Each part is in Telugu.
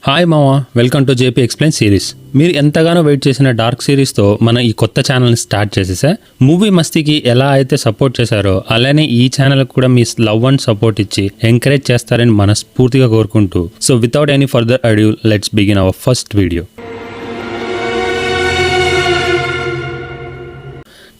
హాయ్ మామా, welcome to JP explain series. మీరు ఎంతగానో వెయిట్ చేసిన డార్క్ సిరీస్తో మన ఈ కొత్త ఛానల్ని స్టార్ట్ చేసేసా. మూవీ మస్తీకి ఎలా అయితే సపోర్ట్ చేశారో అలానే ఈ ఛానల్కి కూడా మీ లవ్ అండ్ సపోర్ట్ ఇచ్చి ఎంకరేజ్ చేస్తారని మనస్ఫూర్తిగా కోరుకుంటూ, so without any further adieu let's begin our first video.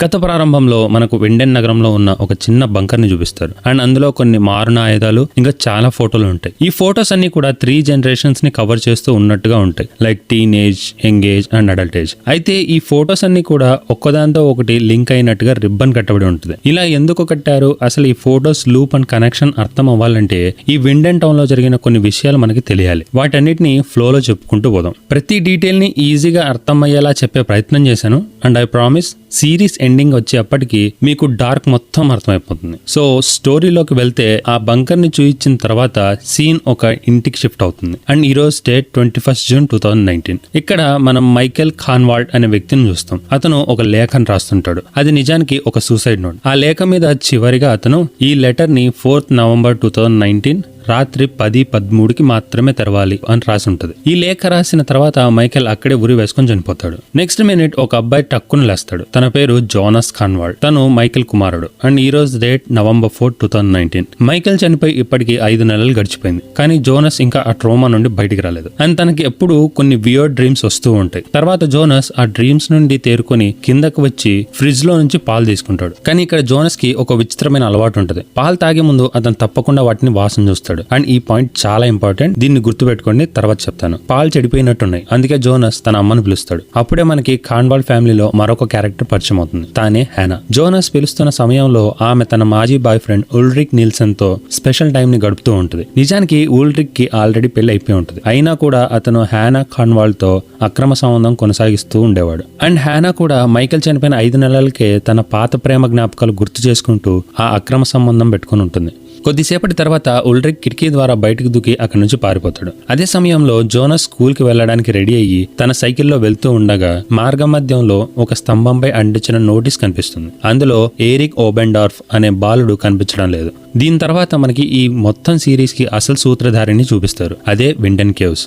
కథ ప్రారంభంలో మనకు వెండెన్ నగరంలో ఉన్న ఒక చిన్న బంకర్ని చూపిస్తారు. అండ్ అందులో కొన్ని మారున ఆయుధాలు ఇంకా చాలా ఫోటోలు ఉంటాయి. ఈ ఫొటోస్ అన్ని కూడా 3 generations ని కవర్ చేస్తూ ఉన్నట్టుగా ఉంటాయి, like teenage, young age and adult age. అయితే ఈ ఫొటోస్ అన్ని కూడా ఒక్కదాంతో ఒకటి లింక్ అయినట్టుగా రిబ్బన్ కట్టబడి ఉంటుంది. ఇలా ఎందుకు కట్టారు, అసలు ఈ ఫొటోస్ లూప్ అండ్ కనెక్షన్ అర్థం అవ్వాలంటే ఈ వెండెన్ టౌన్ లో జరిగిన కొన్ని విషయాలు మనకి తెలియాలి. వాటన్నిటిని ఫ్లోలో చెప్పుకుంటూ పోదాం. ప్రతి డీటెయిల్ ని ఈజీగా అర్థమయ్యేలా చెప్పే ప్రయత్నం చేశాను. And I promise series ending వచ్చేప్పటికి మీకు డార్క్ మొత్తం అర్థమైపోతుంది. సో స్టోరీలోకి వెళ్తే ఆ బంకర్ ని చూయించిన తర్వాత సీన్ ఒక ఇంటికి షిఫ్ట్ అవుతుంది. అండ్ ఈ రోజు డేట్ 21st June 2019. ఇక్కడ మనం మైకెల్ ఖాన్వాల్డ్ అనే వ్యక్తిని చూస్తాం. అతను ఒక లేఖను రాస్తుంటాడు. అది నిజానికి ఒక సూసైడ్ నోట్. ఆ లేఖ మీద చివరిగా అతను ఈ లెటర్ ని 4th November 2019 రాత్రి 10:13కి మాత్రమే తెరవాలి అని రాసి ఉంటది. ఈ లేఖ రాసిన తర్వాత మైకెల్ అక్కడే ఉరి వేసుకొని చనిపోతాడు. నెక్స్ట్ మినిట్ ఒక అబ్బాయి టక్కును లేస్తాడు. తన పేరు జోనస్ ఖాన్వాల్డ్. తను మైకెల్ కుమారుడు. అండ్ ఈ రోజు డేట్ November 4, 2019. మైకెల్ చనిపోయి ఇప్పటికి 5 నెలలు గడిచిపోయింది. కానీ జోనస్ ఇంకా ఆ ట్రోమా నుండి బయటికి రాలేదు. అండ్ తనకి ఎప్పుడు కొన్ని వియర్డ్ డ్రీమ్స్ వస్తూ ఉంటాయి. తర్వాత జోనస్ ఆ డ్రీమ్స్ నుండి తేరుకొని కిందకు వచ్చి ఫ్రిడ్జ్ లో నుంచి పాలు తీసుకుంటాడు. కానీ ఇక్కడ జోనస్ కి ఒక విచిత్రమైన అలవాటు ఉంటది. పాలు తాగే ముందు అతను తప్పకుండా వాటిని వాసన చూస్తాడు. అండ్ ఈ పాయింట్ చాలా ఇంపార్టెంట్, దీన్ని గుర్తుపెట్టుకోండి, తర్వాత చెప్తాను. పాలు చెడిపోయినట్టున్నాయి, అందుకే జోనస్ తన అమ్మను పిలుస్తాడు. అప్పుడే మనకి ఖాన్వాల్డ్ ఫ్యామిలీలో మరొక క్యారెక్టర్ పరిచయం అవుతుంది. తానే హ్యానా. జోనస్ పిలుస్తున్న సమయంలో ఆమె తన మాజీ బాయ్ ఫ్రెండ్ ఉల్రిక్ నీల్సన్ తో స్పెషల్ టైం ని గడుపుతూ ఉంటుంది. నిజానికి ఉల్రిక్ కి ఆల్రెడీ పెళ్లి అయిపోయి ఉంటుంది. అయినా కూడా అతను హ్యానా ఖాన్వాల్డ్ తో అక్రమ సంబంధం కొనసాగిస్తూ ఉండేవాడు. అండ్ హ్యానా కూడా మైకెల్ చనిపోయిన 5 నెలలకే తన పాత ప్రేమ జ్ఞాపకాలు గుర్తు చేసుకుంటూ ఆ అక్రమ సంబంధం పెట్టుకుని ఉంటుంది. కొద్దిసేపటి తర్వాత ఉల్రిక్ కిటికీ ద్వారా బయటకు దూకి అక్కడి నుంచి పారిపోతాడు. అదే సమయంలో జోనస్ స్కూల్ కి వెళ్లడానికి రెడీ అయ్యి తన సైకిల్లో వెళ్తూ ఉండగా మార్గ మధ్యంలో ఒక స్తంభంపై అంటించిన నోటీస్ కనిపిస్తుంది. అందులో ఎరిక్ ఓబెన్డార్ఫ్ అనే బాలుడు కనిపించడం లేదు. దీని తర్వాత మనకి ఈ మొత్తం సిరీస్ కి అసలు సూత్రధారిని చూపిస్తారు. అదే వెండెన్ కేవ్స్.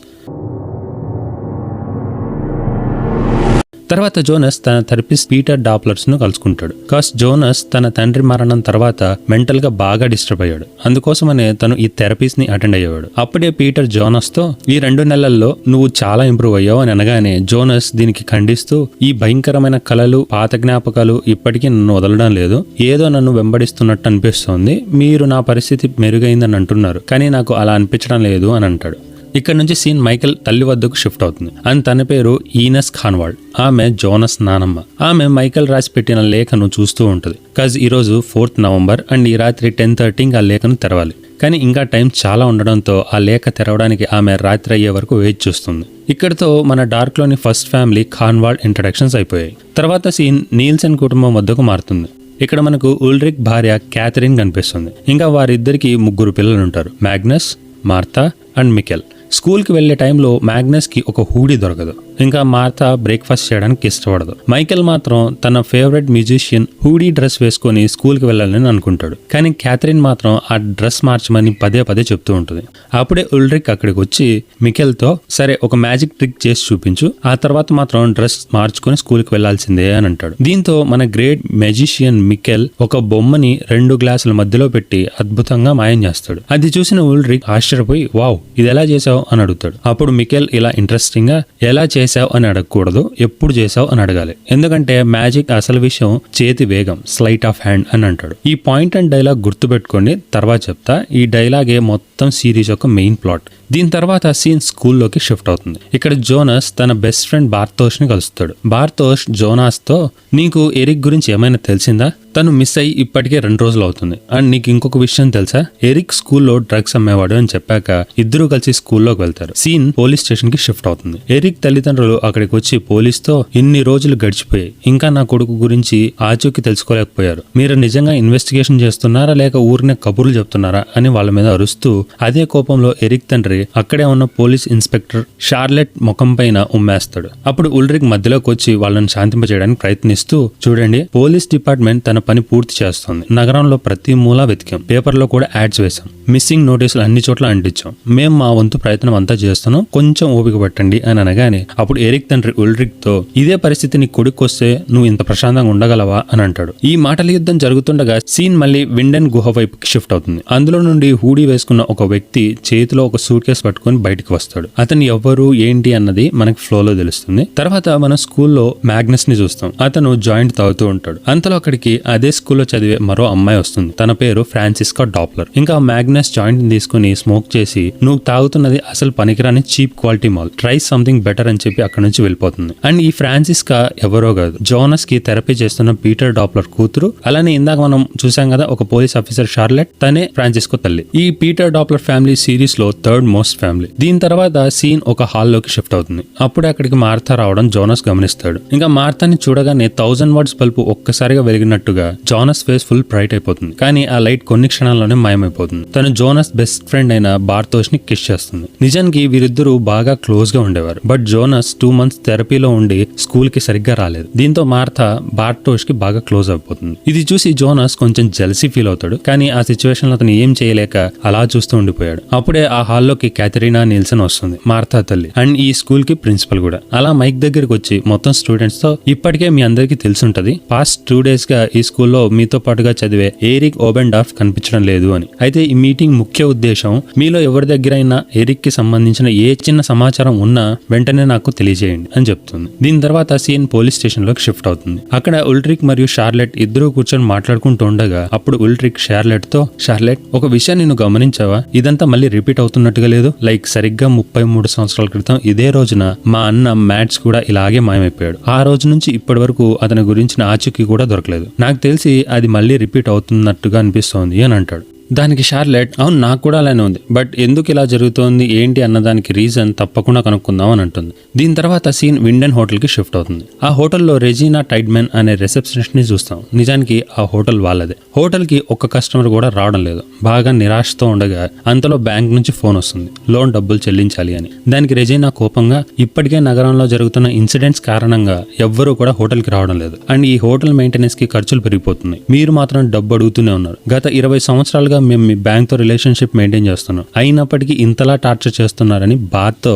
తర్వాత జోనస్ తన థెరపిస్ట్ పీటర్ డాప్లర్స్ ను కలుసుకుంటాడు. కాస్ జోనస్ తన తండ్రి మరణం తర్వాత మెంటల్ గా బాగా డిస్టర్బ్ అయ్యాడు. అందుకోసమనే తను ఈ థెరపీస్ ని అటెండ్ అయ్యేవాడు. అప్పుడే పీటర్ జోనస్ తో ఈ 2 నెలల్లో నువ్వు చాలా ఇంప్రూవ్ అయ్యావు అని అనగానే జోనస్ దీనికి ఖండిస్తూ, ఈ భయంకరమైన కలలు, పాత జ్ఞాపకాలు ఇప్పటికీ నన్ను వదలడం లేదు, ఏదో నన్ను వెంబడిస్తున్నట్టు అనిపిస్తోంది, మీరు నా పరిస్థితి మెరుగైందని అంటున్నారు, కానీ నాకు అలా అనిపించడం లేదు అని అంటాడు. ఇక్కడ నుంచి సీన్ మైకెల్ తల్లి వద్దకు షిఫ్ట్ అవుతుంది. అండ్ తన పేరు ఈనస్ ఖాన్వాల్డ్. ఆమె జోనస్ నానమ్మ. ఆమె మైకెల్ రాసి పెట్టిన లేఖను చూస్తూ ఉంటుంది. కాజ్ ఈ రోజు 4th November అండ్ ఈ రాత్రి 10:30 ఆ లేఖను తెరవాలి. కానీ ఇంకా టైం చాలా ఉండడంతో ఆ లేఖ తెరవడానికి ఆమె రాత్రి అయ్యే వరకు వెయిట్ చూస్తుంది. ఇక్కడితో మన డార్క్ లోని ఫస్ట్ ఫ్యామిలీ ఖాన్వాల్డ్ ఇంట్రడక్షన్స్ అయిపోయాయి. తర్వాత సీన్ నీల్సన్ కుటుంబం వద్దకు మారుతుంది. ఇక్కడ మనకు ఉల్రిక్ భార్య క్యాథరిన్ కనిపిస్తుంది. ఇంకా వారిద్దరికి 3 పిల్లలు ఉంటారు, మ్యాగ్నస్, మార్తా అండ్ మికెల్. స్కూల్కి వెళ్లే టైంలో మ్యాగ్నస్ కి ఒక హూడీ దొరకదు. ఇంకా మార్తా బ్రేక్ఫాస్ట్ చేయడానికి ఇష్టపడదు. మైకెల్ మాత్రం తన ఫేవరెట్ మ్యూజిషియన్ హూడీ డ్రెస్ వేసుకొని స్కూల్కి వెళ్ళాలని అనుకుంటాడు. కానీ క్యాథరిన్ మాత్రం ఆ డ్రెస్ మార్చమని పదే చెప్తూ ఉంటుంది. అప్పుడే ఉల్రిక్ అక్కడికి వచ్చి మికెల్ తో, సరే ఒక మ్యాజిక్ ట్రిక్ చేసి చూపించు, ఆ తర్వాత మాత్రం డ్రెస్ మార్చుకొని స్కూల్కి వెళ్లాల్సిందే అని అంటాడు. దీంతో మన గ్రేట్ మ్యాజిషియన్ మికెల్ ఒక బొమ్మని 2 గ్లాసుల మధ్యలో పెట్టి అద్భుతంగా మాయం చేస్తాడు. అది చూసిన ఉల్రిక్ ఆశ్చర్యపోయి, వావ్, ఇది ఎలా చేసావు అని అడుగుతాడు. అప్పుడు మికెల్ ఇలా ఇంట్రెస్టింగ్ గా, ఎలా చేసావు అని అడగకూడదు, ఎప్పుడు చేసావు అని అడగాలి. ఎందుకంటే మ్యాజిక్ అసలు విషయం చేతి వేగం, స్లైట్ ఆఫ్ హ్యాండ్ అని అంటాడు. ఈ పాయింట్ అండ్ డైలాగ్ గుర్తుపెట్టుకోండి, తర్వాత చెప్తా. ఈ డైలాగే మొత్తం సిరీస్ యొక్క మెయిన్ ప్లాట్. దీని తర్వాత సీన్ స్కూల్లోకి షిఫ్ట్ అవుతుంది. ఇక్కడ జోనస్ తన బెస్ట్ ఫ్రెండ్ బార్తోష్ ని కలుస్తాడు. బార్తోష్ జోనాస్ తో, నీకు ఎరిక్ గురించి ఏమైనా తెలిసిందా? తను మిస్ అయ్యి ఇప్పటికే 2 రోజులు అవుతుంది. అండ్ నీకు ఇంకొక విషయం తెలుసా, ఎరిక్ స్కూల్లో డ్రగ్స్ అమ్మేవాడు అని చెప్పాక ఇద్దరు కలిసి స్కూల్లోకి వెళ్తారు. సీన్ పోలీస్ స్టేషన్ కి షిఫ్ట్ అవుతుంది. ఎరిక్ తల్లిదండ్రులు అక్కడికి వచ్చి పోలీస్ తో, ఇన్ని రోజులు గడిచిపోయాయి, ఇంకా నా కొడుకు గురించి ఆచూకీ తెలుసుకోలేకపోయారు, మీరు నిజంగా ఇన్వెస్టిగేషన్ చేస్తున్నారా లేక ఊరినే కబుర్లు చెప్తున్నారా అని వాళ్ళ మీద అరుస్తూ, అదే కోపంలో ఎరిక్ తండ్రి అక్కడే ఉన్న పోలీస్ ఇన్స్పెక్టర్ షార్లెట్ ముఖం పైన ఉమ్మేస్తాడు. అప్పుడు ఉల్రిక్ మధ్యలోకి వచ్చి వాళ్ళని శాంతింపజేయడానికి ప్రయత్నిస్తూ, చూడండి, పోలీస్ డిపార్ట్మెంట్ తన పని పూర్తి చేస్తుంది. నగరంలో ప్రతి మూలా వెతికాం, పేపర్లో కూడా యాడ్స్ వేశాం, మిస్సింగ్ నోటీసులు అన్ని చోట్ల అంటించాం. మేము మా వంతు ప్రయత్నం అంతా చేస్తున్నాం, కొంచెం ఓపిక పట్టండి అని అనగానే అప్పుడు ఎరిక్ తండ్రి ఉల్రిక్ తో, ఇదే పరిస్థితి నీ కొడుకు వస్తే నువ్వు ఇంత ప్రశాంతంగా ఉండగలవా అని అంటాడు. ఈ మాటల యుద్ధం జరుగుతుండగా సీన్ మళ్ళీ విండెన్ గుహ వైపుకి షిఫ్ట్ అవుతుంది. అందులో నుండి హూడీ వేసుకున్న ఒక వ్యక్తి చేతిలో ఒక సూట్ కేసు పట్టుకుని బయటికి వస్తాడు. అతను ఎవరు ఏంటి అన్నది మనకి ఫ్లోలో తెలుస్తుంది. తర్వాత మన స్కూల్లో మ్యాగ్నస్ ని చూస్తాం. అతను జాయింట్ తాగుతూ ఉంటాడు. అంతలో అక్కడికి అదే స్కూల్లో చదివే మరో అమ్మాయి వస్తుంది. తన పేరు ఫ్రాన్సిస్కా డాప్లర్. ఇంకా మ్యాగ్నస్ జాయింట్ ని తీసుకుని స్మోక్ చేసి, నువ్వు తాగుతున్నది అసలు పనికిరాని cheap quality mall, try something better అని చెప్పి అక్కడ నుంచి వెళ్ళిపోతుంది. అండ్ ఈ ఫ్రాన్సిస్కా ఎవరో కాదు, జోనస్ కి థెరపీ చేస్తున్న పీటర్ డాప్లర్ కూతురు. అలానే ఇందాక మనం చూసాం కదా ఒక పోలీస్ ఆఫీసర్ షార్లెట్, తనే ఫ్రాన్సిస్కో తల్లి. ఈ పీటర్ డాప్లర్ ఫ్యామిలీ సిరీస్ లో థర్డ్ మోస్ట్ ఫ్యామిలీ. దీని తర్వాత సీన్ ఒక హాల్లోకి షిఫ్ట్ అవుతుంది. అప్పుడే అక్కడికి మార్తా రావడం జోనస్ గమనిస్తాడు. ఇంకా మార్తాని చూడగానే 1000 వాట్స్ బల్బు ఒక్కసారిగా వెలిగినట్టుగా జోనస్ ఫేస్ ఫుల్ బ్రైట్ అయిపోతుంది. కానీ ఆ లైట్ కొన్ని క్షణాల్లోనే మాయమైపోతుంది. తను జోనస్ బెస్ట్ ఫ్రెండ్ అయిన బార్తోష్ ని కిస్ చేస్తుంది. నిజానికి వీరిద్దరూ బాగా క్లోజ్ గా ఉండేవారు. బట్ జోనస్ 2 months థెరపీలో ఉండి స్కూల్ కి సరిగ్గా రాలేదు. దీంతో మార్తా బార్తోష్ కి బాగా క్లోజ్ అయిపోతుంది. ఇది చూసి జోనస్ కొంచెం జెలసీ ఫీల్ అవుతాడు. కానీ ఆ సిచ్యువేషన్ లో అతను ఏం చేయలేక అలా చూస్తూ ఉండిపోయాడు. అప్పుడే ఆ హాల్లోకి క్యాథరీనా నిల్సన్ వస్తుంది, మార్తా తల్లి, అండ్ ఈ స్కూల్ కి ప్రిన్సిపల్ కూడా. అలా మైక్ దగ్గరికి వచ్చి మొత్తం స్టూడెంట్స్ తో, ఇప్పటికే మీ అందరికీ తెలుసుంటది, పాస్ట్ 2 days గా ఈ స్కూల్లో మీతో పాటుగా చదివే ఎరిక్ ఓబెన్డార్ఫ్ కనిపించడం లేదు అని. అయితే ఈ మీటింగ్ ముఖ్య ఉద్దేశం, మీలో ఎవరి దగ్గరైనా ఎరిక్ కి సంబంధించిన ఏ చిన్న సమాచారం ఉన్నా వెంటనే నాకు తెలియజేయండి అని చెప్తుంది. దీని తర్వాత సీన్ పోలీస్ స్టేషన్ లోకి షిఫ్ట్ అవుతుంది. అక్కడ ఉల్రిక్ మరియు షార్లెట్ ఇద్దరు కూర్చొని మాట్లాడుకుంటూ ఉండగా అప్పుడు ఉల్రిక్ షార్లెట్ తో, షార్లెట్, ఒక విషయాన్ని నువ్వు గమనించావా, ఇదంతా మళ్ళీ రిపీట్ అవుతున్నట్టుగా లేదు? లైక్ సరిగ్గా 33 సంవత్సరాల క్రితం ఇదే రోజున మా అన్న మ్యాట్స్ కూడా ఇలాగే మాయమైపోయాడు. ఆ రోజు నుంచి ఇప్పటి వరకు అతని గురించిన ఆచూకీ కూడా దొరకలేదు. నాకు తెలిసి అది మళ్ళీ రిపీట్ అవుతున్నట్టుగా అనిపిస్తోంది అని అంటాడు. దానికి షార్లెట్, అవును నాకు కూడా అలానే ఉంది, బట్ ఎందుకు ఇలా జరుగుతోంది ఏంటి అన్నదానికి రీజన్ తప్పకుండా కనుక్కుందాం అని అంటుంది. దీని తర్వాత సీన్ విండెన్ హోటల్ కి షిఫ్ట్ అవుతుంది. ఆ హోటల్లో రెజీనా టైడ్మెన్ అనే రిసెప్షనిస్ట్ ని చూస్తాం. నిజానికి ఆ హోటల్ వాళ్ళదే. హోటల్ కి ఒక్క కస్టమర్ కూడా రావడం లేదు. బాగా నిరాశతో ఉండగా అంతలో బ్యాంక్ నుంచి ఫోన్ వస్తుంది, లోన్ డబ్బులు చెల్లించాలి అని. దానికి రెజీనా కోపంగా, ఇప్పటికే నగరంలో జరుగుతున్న ఇన్సిడెంట్స్ కారణంగా ఎవ్వరూ కూడా హోటల్ కి రావడం లేదు, అండ్ ఈ హోటల్ మెయింటెనెన్స్ కి ఖర్చులు పెరిగిపోతున్నాయి, మీరు మాత్రం డబ్బు అడుగుతూనే ఉన్నారు. గత 20 సంవత్సరాలుగా మేము మీ బ్యాంక్ తో రిలేషన్షిప్ మెయింటైన్ చేస్తున్నాం, అయినప్పటికీ ఇంతలా టార్చర్ చేస్తున్నారని బాధతో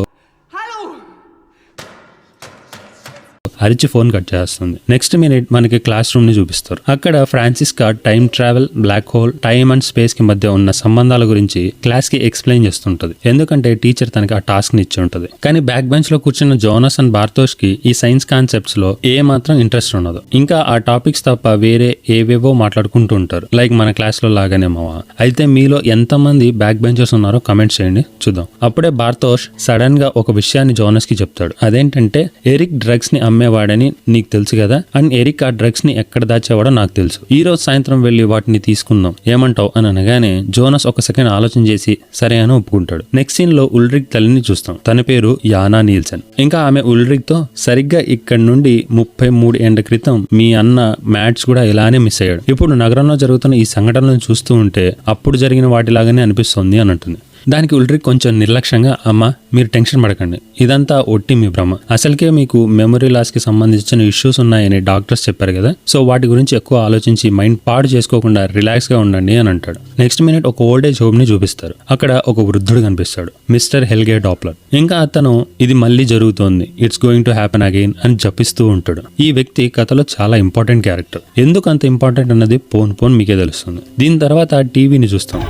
అరిచి ఫోన్ కట్ చేస్తుంది. నెక్స్ట్ మినిట్ మనకి క్లాస్ రూమ్ ని చూపిస్తారు. అక్కడ Francesca time travel, black hole, time and space కి మధ్య ఉన్న సంబంధాల గురించి క్లాస్ కి ఎక్స్ప్లెయిన్ చేస్తుంటది. ఎందుకంటే టీచర్ తనకి ఆ టాస్క్ ని ఇచ్చి ఉంటది. కానీ బ్యాక్ బెంచ్ లో కూర్చున్న జోనస్ అండ్ బార్తోష్ కి ఈ సైన్స్ కాన్సెప్ట్స్ లో ఏ మాత్రం ఇంట్రెస్ట్ ఉండదు. ఇంకా ఆ టాపిక్స్ తప్ప వేరే ఏవేవో మాట్లాడుకుంటూ ఉంటారు, లైక్ మన క్లాస్ లో లాగానే మావా. అయితే మీలో ఎంతమంది బ్యాక్ బెంచర్స్ ఉన్నారో కమెంట్ చేయండి, చూద్దాం. అప్పుడే బార్తోష్ సడన్ గా ఒక విషయాన్ని జోనస్ కి చెప్తాడు. అదేంటంటే ఎరిక్ డ్రగ్స్ ని వాడని నీకు తెలుసు కదా, అండ్ ఎరిక్ ఆ డ్రగ్స్ ని ఎక్కడ దాచేవాడో నాకు తెలుసు. ఈ రోజు సాయంత్రం వెళ్లి వాటిని తీసుకుందాం, ఏమంటావు అని అనగానే జోనస్ ఒక సెకండ్ ఆలోచన చేసి సరే అని ఒప్పుకుంటాడు. నెక్స్ట్ సీన్ లో ఉల్రిక్ తల్లిని చూస్తాం. తన పేరు యానా నీల్సన్. ఇంకా ఆమె ఉల్రిక్ తో, సరిగ్గా ఇక్కడ నుండి 33 ఏళ్ల క్రితం మీ అన్న మ్యాట్స్ కూడా ఇలానే మిస్ అయ్యాడు. ఇప్పుడు నగరంలో జరుగుతున్న ఈ సంఘటనలను చూస్తూ ఉంటే అప్పుడు జరిగిన వాటిలాగానే అనిపిస్తుంది అని అంటుంది. దానికి ఉల్రిక్ కొంచెం నిర్లక్ష్యంగా, అమ్మ మీరు టెన్షన్ పడకండి, ఇదంతా ఒట్టి మీ భ్రమ, అసలుకే మీకు మెమరీ లాస్ కి సంబంధించిన ఇష్యూస్ ఉన్నాయని డాక్టర్స్ చెప్పారు కదా, సో వాటి గురించి ఎక్కువ ఆలోచించి మైండ్ పాడు చేసుకోకుండా రిలాక్స్ గా ఉండండి అని అంటాడు. నెక్స్ట్ మినిట్ ఒక ఓల్డ్ ఏజ్ హోమ్ ని చూపిస్తారు. అక్కడ ఒక వృద్ధుడు కనిపిస్తాడు, మిస్టర్ హెల్గే డాప్లర్. ఇంకా అతను ఇది మళ్ళీ జరుగుతోంది, it's going to happen again అని జపిస్తూ ఉంటాడు. ఈ వ్యక్తి కథలో చాలా ఇంపార్టెంట్ క్యారెక్టర్. ఎందుకు అంత ఇంపార్టెంట్ అన్నది పోన్ మీకే తెలుస్తుంది. దీని తర్వాత టీవీని చూస్తాం.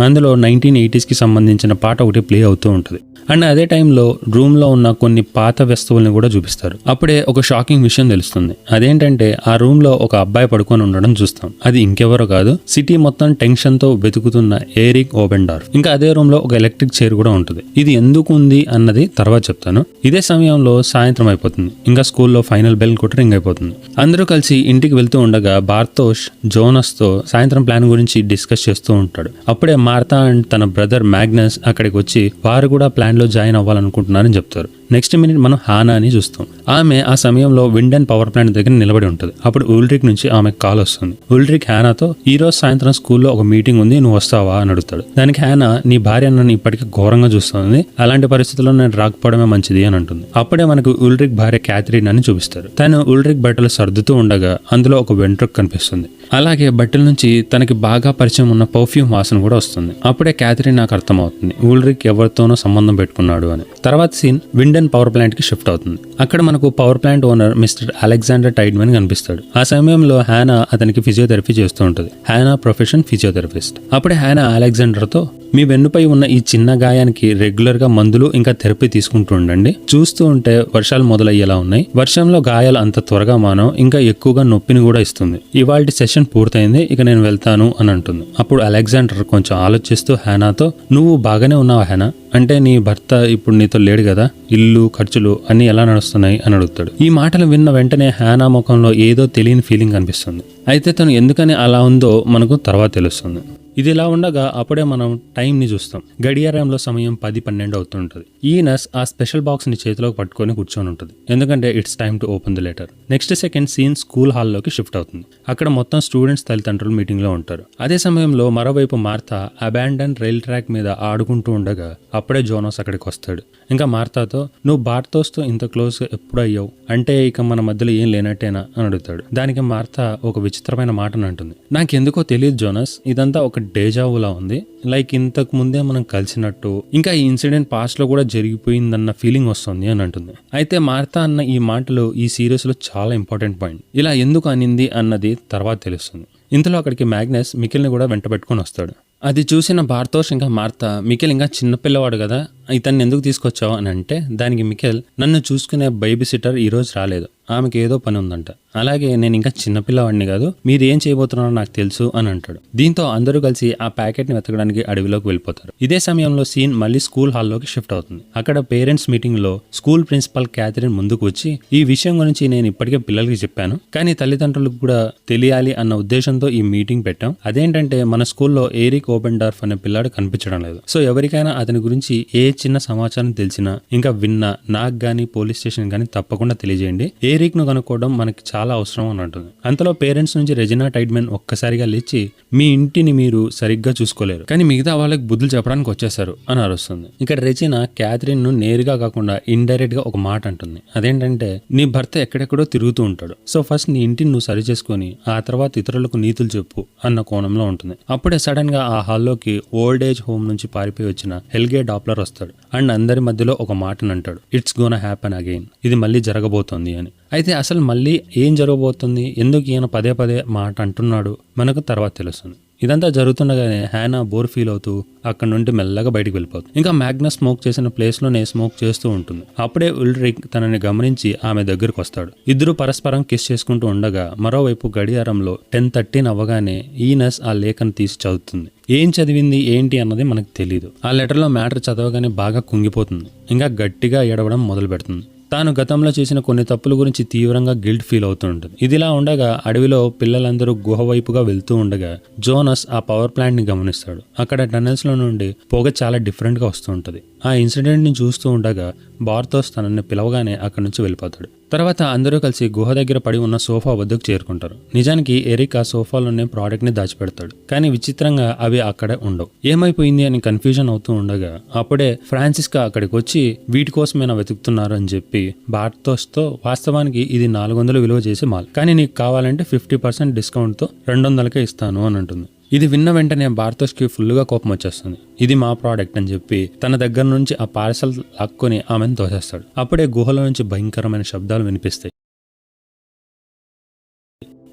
అందులో 1980s కి సంబంధించిన పాట ఒకటి ప్లే అవుతూ ఉంటుంది. అండ్ అదే టైంలో రూమ్ లో ఉన్న కొన్ని పాత వస్తువుల్ని కూడా చూపిస్తారు. అప్పుడే ఒక షాకింగ్ విషయం తెలుస్తుంది. అదేంటంటే ఆ రూమ్ లో ఒక అబ్బాయి పడుకొని ఉండడం చూస్తాం. అది ఇంకెవరో కాదు, సిటీ మొత్తం టెన్షన్ తో వెతుకుతున్న ఎరిక్ ఓబెన్డార్ఫ్. ఇంకా అదే రూమ్ లో ఒక ఎలక్ట్రిక్ చైర్ కూడా ఉంటుంది. ఇది ఎందుకు ఉంది అన్నది తర్వాత చెప్తాను. ఇదే సమయంలో సాయంత్రం అయిపోతుంది. ఇంకా స్కూల్లో ఫైనల్ బెల్ కూడా రింగ్ అయిపోతుంది. అందరూ కలిసి ఇంటికి వెళ్తూ ఉండగా బార్తోష్ జోనస్ తో సాయంత్రం ప్లాన్ గురించి డిస్కస్ చేస్తూ ఉంటాడు. అప్పుడే మార్తా అండ్ తన బ్రదర్ మ్యాగ్నస్ అక్కడికి వచ్చి వారు కూడా ప్లాన్ లో జాయిన్ అవ్వాలనుకుంటున్నారని చెప్తారు. నెక్స్ట్ మినిట్ మనం హానాని చూస్తాం. ఆమె ఆ సమయంలో విండ్ అండ్ పవర్ ప్లాంట్ దగ్గర నిలబడి ఉంటుంది. అప్పుడు ఉల్రిక్ నుంచి ఆమెకు కాల్ వస్తుంది. ఉల్రిక్ హానాతో ఈ రోజు సాయంత్రం స్కూల్లో ఒక మీటింగ్ ఉంది, నువ్వు వస్తావా అని అడుగుతాడు. దానికి హానా, నీ భార్య నన్ను ఇప్పటికీ ఘోరంగా చూస్తుంది, అలాంటి పరిస్థితుల్లో నేను రాకపోవడమే మంచిది అని అంటుంది. అప్పుడే మనకు ఉల్రిక్ భార్య క్యాథరిన్ అని చూపిస్తారు. తను ఉల్రిక్ బట్టలు సర్దుతూ ఉండగా అందులో ఒక వెంట్రుక కనిపిస్తుంది. అలాగే బట్టల నుంచి తనకి బాగా పరిచయం ఉన్న పర్ఫ్యూమ్ వాసన కూడా వస్తుంది. అప్పుడే క్యాథరిన్ నాకు అర్థమవుతుంది ఉల్రిక్ ఎవరితోనో సంబంధం పెట్టుకున్నాడు అని. తర్వాత scene wind and power plant కి షిఫ్ట్ అవుతుంది. అక్కడ మనకు power plant owner mister Alexander Tiedemann కనిపిస్తాడు. ఆ సమయంలో హానా అతనికి ఫిజియోథెరపీ చేస్తూ ఉంటుంది. Hannah profession physiotherapist. అప్పుడే హానా అలెగ్జాండర్ తో, మీ వెన్నుపై ఉన్న ఈ చిన్న గాయానికి రెగ్యులర్ గా మందులు ఇంకా థెరపీ తీసుకుంటూ ఉండండి. చూస్తూ ఉంటే వర్షాలు మొదలయ్యేలా ఉన్నాయి. వర్షంలో గాయాలు అంత త్వరగా మానో, ఇంకా ఎక్కువగా నొప్పిని కూడా ఇస్తుంది. ఇవాల్టి సెషన్ పూర్తయింది, ఇక నేను వెళ్తాను అని అంటుంది. అప్పుడు అలెగ్జాండర్ కొంచెం ఆలోచిస్తూ హానాతో, నువ్వు బాగానే ఉన్నావా హానా? అంటే నీ భర్త ఇప్పుడు నీతో లేడు కదా, ఇల్లు ఖర్చులు అన్ని ఎలా నడుస్తున్నాయి అని అడుగుతాడు. ఈ మాటలు విన్న వెంటనే హానా ముఖంలో ఏదో తెలియని ఫీలింగ్ కనిపిస్తుంది. అయితే తను ఎందుకని అలా ఉందో మనకు తర్వాత తెలుస్తుంది. ఇది ఇలా ఉండగా అప్పుడే మనం టైంని చూస్తాం. గడియారంలో సమయం 10-12 అవుతుంటుంది. ఈ నర్స్ ఆ స్పెషల్ బాక్స్ ని చేతిలోకి పట్టుకొని కూర్చొని ఉంటుంది, ఎందుకంటే it's time to open the letter. Next second scene school హాల్లోకి షిఫ్ట్ అవుతుంది. అక్కడ మొత్తం స్టూడెంట్స్ తల్లిదండ్రులు మీటింగ్ లో ఉంటారు. అదే సమయంలో మరోవైపు మార్తా అబాండన్ రైల్ ట్రాక్ మీద ఆడుకుంటూ ఉండగా అప్పుడే జోనాస్ అక్కడికి వస్తాడు. ఇంకా మార్తాతో, నువ్వు బార్తోస్తో ఇంత క్లోజ్ ఎప్పుడు అయ్యావు, అంటే ఇక మన మధ్యలో ఏం లేనట్టేనా అని అడుగుతాడు. దానికి మార్తా ఒక విచిత్రమైన మాటను అంటుంది, నాకెందుకో తెలియదు జోనస్, ఇదంతా ఒక డేజావులా ఉంది. లైక్ ఇంతకు ముందే మనం కలిసినట్టు, ఇంకా ఈ ఇన్సిడెంట్ పాస్ట్ లో కూడా జరిగిపోయిందన్న ఫీలింగ్ వస్తుంది అని అంటుంది. అయితే మార్తా అన్న ఈ మాటలు ఈ సిరీస్ లో చాలా ఇంపార్టెంట్ పాయింట్. ఇలా ఎందుకు అనింది అన్నది తర్వాత తెలుస్తుంది. ఇంతలో అక్కడికి మ్యాగ్నస్ మికెల్ని కూడా వెంట పెట్టుకొని వస్తాడు. అది చూసిన బార్తోష్ ఇంకా మార్తా, మికెల్ ఇంకా చిన్నపిల్లవాడు కదా, ఇతన్ని ఎందుకు తీసుకొచ్చావు అని అంటే, దానికి మికెల్, నన్ను చూసుకునే బేబీ సిట్టర్ ఈ రోజు రాలేదు, ఆమెకి ఏదో పని ఉందంట. అలాగే నేను ఇంకా చిన్నపిల్లవాడిని కాదు, మీరు ఏం చేయబోతున్నారో నాకు తెలుసు అని అంటాడు. దీంతో అందరూ కలిసి ఆ ప్యాకెట్ ని వెతకడానికి అడవిలోకి వెళ్ళిపోతారు. ఇదే సమయంలో సీన్ మళ్ళీ స్కూల్ హాల్లోకి షిఫ్ట్ అవుతుంది. అక్కడ పేరెంట్స్ మీటింగ్ లో స్కూల్ ప్రిన్సిపల్ క్యాథరిన్ ముందుకు వచ్చి, ఈ విషయం గురించి నేను ఇప్పటికే పిల్లలకి చెప్పాను, కానీ తల్లిదండ్రులకు కూడా తెలియాలి అన్న ఉద్దేశంతో ఈ మీటింగ్ పెట్టాం. అదేంటంటే మన స్కూల్లో ఏరిక్ ఓపెన్డార్ఫ్ అనే పిల్లాడు కనిపించడం లేదు. సో ఎవరికైనా అతని గురించి ఏ చిన్న సమాచారం తెలిసినా ఇంకా విన్నా నాకు గానీ పోలీస్ స్టేషన్ గానీ తప్పకుండా తెలియజేయండి. ఏరిక్ ను కనుక్కోవడం మనకి చాలా అవసరం అని అంటుంది. అంతలో పేరెంట్స్ నుంచి రెజినా టైడ్మన్ ఒక్కసారిగా లేచి, మీ ఇంటిని మీరు సరిగ్గా చూసుకోలేరు, కానీ మిగతా వాళ్ళకి బుద్ధులు చెప్పడానికి వచ్చేసారు అని అరుస్తుంది. ఇక్కడ రెజినా క్యాథరిన్ ను నేరుగా కాకుండా ఇండైరెక్ట్ గా ఒక మాట అంటుంది. అదేంటంటే, నీ భర్త ఎక్కడెక్కడో తిరుగుతూ ఉంటాడు, సో ఫస్ట్ నీ ఇంటిని నువ్వు సరి చేసుకొని ఆ తర్వాత ఇతరులకు నీతులు చెప్పు అన్న కోణంలో ఉంటుంది. అప్పుడే సడన్ గా ఆ హాల్లోకి ఓల్డ్ ఏజ్ హోమ్ నుంచి పారిపోయి వచ్చిన హెల్గే డాప్లర్ వస్తాడు అండ్ అందరి మధ్యలో ఒక మాటను అంటాడు, ఇట్స్ గోనా హ్యాపెన్ అగైన్, ఇది మళ్ళీ జరగబోతోంది అని. అయితే అసలు మళ్ళీ ఏం జరగబోతుంది, ఎందుకు ఈయన పదే పదే మాట అంటున్నాడు మనకు తర్వాత తెలుస్తుంది. ఇదంతా జరుగుతుండగానే హానా బోర్ ఫీల్ అవుతూ అక్కడ నుండి మెల్లగా బయటికి వెళ్ళిపోతుంది. ఇంకా మ్యాగ్నస్ స్మోక్ చేసిన ప్లేస్ లోనే స్మోక్ చేస్తూ ఉంటుంది. అప్పుడే ఉల్రిక్ తనని గమనించి ఆమె దగ్గరకు వస్తాడు. ఇద్దరు పరస్పరం కిస్ చేసుకుంటూ ఉండగా మరోవైపు గడియారంలో 10:13 అవ్వగానే ఈనస్ ఆ లేఖను తీసి చదువుతుంది. ఏం చదివింది ఏంటి అన్నది మనకు తెలియదు. ఆ లెటర్లో మ్యాటర్ చదవగానే బాగా కుంగిపోతుంది. ఇంకా గట్టిగా ఏడవడం మొదలు పెడుతుంది. తాను గతంలో చేసిన కొన్ని తప్పుల గురించి తీవ్రంగా గిల్ట్ ఫీల్ అవుతూ ఉంటుంది. ఇదిలా ఉండగా అడవిలో పిల్లలందరూ గుహ వైపుగా వెళ్తూ ఉండగా జోనస్ ఆ పవర్ ప్లాంట్ ని గమనిస్తాడు. అక్కడ టనెల్స్ లో నుండి పొగ చాలా డిఫరెంట్ గా వస్తూ ఉంటుంది. ఆ ఇన్సిడెంట్ ని చూస్తూ ఉండగా బార్తోస్ తనని పిలవగానే అక్కడి నుంచి వెళ్ళిపోతాడు. తర్వాత అందరూ కలిసి గుహ దగ్గర పడి ఉన్న సోఫా వద్దకు చేరుకుంటారు. నిజానికి ఎరిక్ ఆ సోఫాలోనే ప్రోడక్ట్ ని దాచిపెడతాడు, కానీ విచిత్రంగా అవి అక్కడే ఉండవు. ఏమైపోయింది అని కన్ఫ్యూజన్ అవుతూ ఉండగా అప్పుడే ఫ్రాన్సిస్కా అక్కడికి వచ్చి వీటి కోసమైనా వెతుకుతున్నారు అని చెప్పి బార్తోస్ తో, వాస్తవానికి ఇది 400 విలువ చేసే మాల్, కానీ నీకు కావాలంటే 50% డిస్కౌంట్ తో 200కే ఇస్తాను అని అంటుంది. ఇది విన్న వెంటనే బార్తోస్కి ఫుల్గా కోపం వచ్చేస్తుంది. ఇది మా ప్రోడక్ట్ అని చెప్పి తన దగ్గర నుంచి ఆ పార్సల్ లాక్కొని ఆమెను తోసేస్తాడు. అప్పుడే గుహలో నుంచి భయంకరమైన శబ్దాలు వినిపిస్తాయి.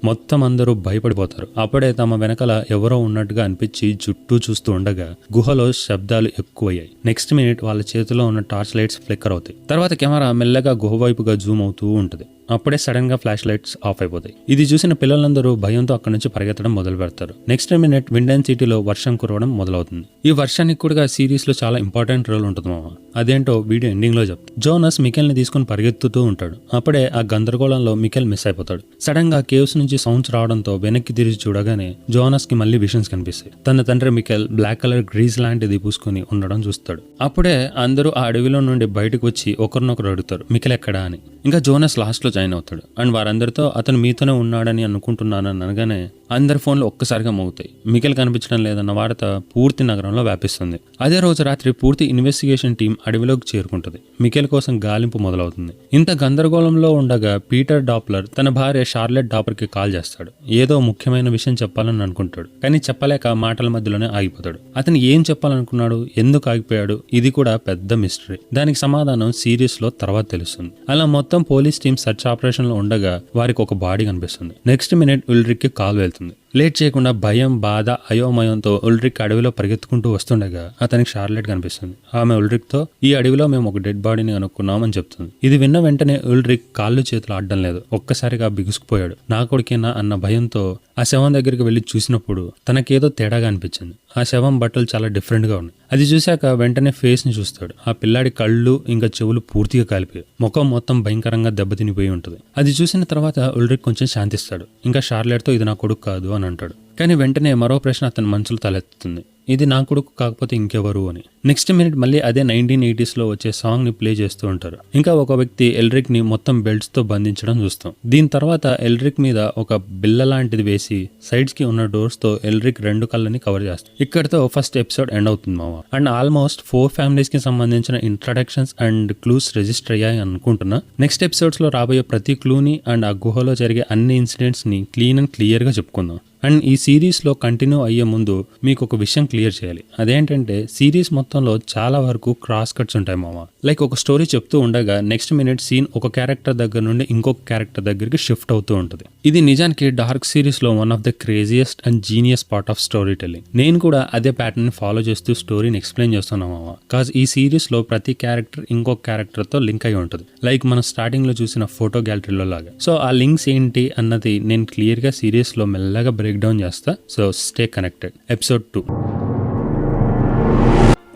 మొత్తం అందరూ భయపడిపోతారు. అప్పుడే తమ వెనకాల ఎవరో ఉన్నట్టుగా అనిపించి చుట్టూ చూస్తూ ఉండగా గుహలో శబ్దాలు ఎక్కువయ్యాయి. నెక్స్ట్ మినిట్ వాళ్ళ చేతిలో ఉన్న టార్చ్ లైట్స్ ఫ్లిక్కర్ అవుతాయి. తర్వాత కెమెరా మెల్లగా గుహ వైపుగా జూమ్ అవుతూ ఉంటుంది. అప్పుడే సడన్ గా ఫ్లాష్ లైట్స్ ఆఫ్ అయిపోతాయి. ఇది చూసిన పిల్లలందరూ భయంతో అక్కడి నుంచి పరిగెత్తడం మొదలు పెడతారు. నెక్స్ట్ మినిట్ విండెన్ సిటీలో వర్షం కురవడం మొదలవుతుంది. ఈ వర్షానికి కూడా సిరీస్ లో చాలా ఇంపార్టెంట్ రోల్ ఉంటుంది మామ. అదేంటో వీడియో ఎండింగ్ లో చెప్తాడు. జోనస్ మికెల్ ని తీసుకుని పరిగెత్తుతూ ఉంటాడు. అప్పుడే ఆ గందరగోళంలో మికెల్ మిస్ అయిపోతాడు. సడన్ గా కేవ్స్ నుంచి సౌండ్స్ రావడంతో వెనక్కి తిరిగి చూడగానే జోనస్ కి మళ్ళీ విషన్స్ కనిపిస్తాయి. తన తండ్రి మికెల్ బ్లాక్ కలర్ గ్రీజ్ లాంటిది పూసుకుని ఉండడం చూస్తాడు. అప్పుడే అందరూ ఆ అడవిలో నుండి బయటకు వచ్చి ఒకరినొకరు అడుగుతారు మికెల్ ఎక్కడా అని. ఇంకా జోనస్ లాస్ట్ లో జాయిన్ అవుతాడు. అండ్ వారందరితో అతను మీతోనే ఉన్నాడని అనుకుంటున్నానని అనగానే అందరి ఫోన్లు ఒక్కసారిగా మోగుతాయి. మికెల్ కనిపించడం లేదన్న వార్త పూర్తి నగరంలో వ్యాపిస్తుంది. అదే రోజు రాత్రి పూర్తి ఇన్వెస్టిగేషన్ టీం అడవిలోకి చేరుకుంటుంది. మికెల్ కోసం గాలింపు మొదలవుతుంది. ఇంత గందరగోళంలో ఉండగా పీటర్ డాప్లర్ తన భార్య షార్లెట్ డాపర్ కి కాల్ చేస్తాడు. ఏదో ముఖ్యమైన విషయం చెప్పాలని అనుకుంటాడు, కానీ చెప్పలేక మాటల మధ్యలోనే ఆగిపోతాడు. అతను ఏం చెప్పాలనుకున్నాడు, ఎందుకు ఆగిపోయాడు, ఇది కూడా పెద్ద మిస్టరీ. దానికి సమాధానం సిరీస్ లో తర్వాత తెలుస్తుంది. అలా మొత్తం పోలీస్ టీం సర్చ్ ఆపరేషన్ లో ఉండగా వారికి ఒక బాడీ కనిపిస్తుంది. నెక్స్ట్ మినిట్ ఉల్రిక్ కి కాల్ వెళ్తుంది. లేట్ చేయకుండా భయం, బాధ, అయోమయంతో ఉల్రిక్ అడవిలో పరిగెత్తుకుంటూ వస్తుండగా అతనికి షార్లెట్ కనిపిస్తుంది. ఆమె ఉల్రిక్ తో ఈ అడవిలో మేము ఒక డెడ్ బాడీని కనుక్కున్నామని చెప్తుంది. ఇది విన్న వెంటనే ఉల్రిక్ కాళ్ళు చేతులు ఆడడం లేదు, ఒక్కసారిగా బిగుసుకుపోయాడు. నా కొడుకేనా అన్న భయంతో ఆ శవం దగ్గరికి వెళ్లి చూసినప్పుడు తనకేదో తేడాగా అనిపించింది. ఆ శవం బట్టలు చాలా డిఫరెంట్ గా ఉన్నాయి. అది చూశాక వెంటనే ఫేస్ ని చూస్తాడు. ఆ పిల్లాడి కళ్ళు ఇంకా చెవులు పూర్తిగా కాలిపోయాయి. ముఖం మొత్తం భయంకరంగా దెబ్బతినిపోయి ఉంటుంది. అది చూసిన తర్వాత ఉల్రిక్ కొంచెం శాంతిస్తాడు. ఇంకా షార్లెట్ తో ఇది నా కొడుకు కాదు అని అంటాడు. కానీ వెంటనే మరో ప్రశ్న అతని మనసులో తలెత్తుతుంది. ఇది నా కొడుకు కాకపోతే ఇంకెవరు అని. నెక్స్ట్ మినిట్ మళ్ళీ అదే 1980s లో వచ్చే సాంగ్ ని ప్లే చేస్తూ ఉంటారు. ఇంకా ఒక వ్యక్తి ఎల్రిక్ ని మొత్తం బెల్ట్స్ తో బంధించడం చూస్తాం. దీని తర్వాత ఎల్రిక్ మీద ఒక బిల్ల లాంటిది వేసి సైడ్స్ కి ఉన్న డోర్స్ తో ఎల్రిక్ 2 కళ్ళని కవర్ చేస్తాం. ఇక్కడతో ఫస్ట్ ఎపిసోడ్ ఎండ్ అవుతుంది మావా. అండ్ ఆల్మోస్ట్ 4 ఫ్యామిలీస్ కి సంబంధించిన ఇంట్రడక్షన్స్ అండ్ క్లూస్ రిజిస్టర్ అయ్యాయి అనుకుంటున్నా. నెక్స్ట్ ఎపిసోడ్స్ లో రాబోయే ప్రతి క్లూని అండ్ ఆ గుహలో జరిగే అన్ని ఇన్సిడెంట్స్ ని క్లీన్ అండ్ క్లియర్ గా చెప్పుకుందాం. అండ్ ఈ సిరీస్ లో కంటిన్యూ అయ్యే ముందు మీకు ఒక విషయం క్లియర్ చేయాలి. అదేంటంటే సిరీస్ మొత్తంలో చాలా వరకు క్రాస్ కట్స్ ఉంటాయి మామ. లైక్ ఒక స్టోరీ చెప్తూ ఉండగా నెక్స్ట్ మినిట్ సీన్ ఒక క్యారెక్టర్ దగ్గర నుండి ఇంకొక క్యారెక్టర్ దగ్గరికి షిఫ్ట్ అవుతూ ఉంటుంది. ఇది నిజానికి డార్క్ సిరీస్ లో one of the craziest and genius part of story telling. నేను కూడా అదే ప్యాటర్న్ ని ఫాలో చేస్తూ స్టోరీని ఎక్స్ప్లెయిన్ చేస్తున్నాం మామ. కాజ్ ఈ సిరీస్ లో ప్రతి క్యారెక్టర్ ఇంకొక క్యారెక్టర్ తో లింక్ అయి ఉంటుంది. లైక్ మనం స్టార్టింగ్ లో చూసిన ఫోటో గ్యాలరీలో లాగా. సో ఆ లింక్స్ ఏంటి అన్నది నేను క్లియర్ గా సిరీస్ లో మెల్లగా బ్రేక్ డౌన్ చేస్తా. So stay connected. Episode 2.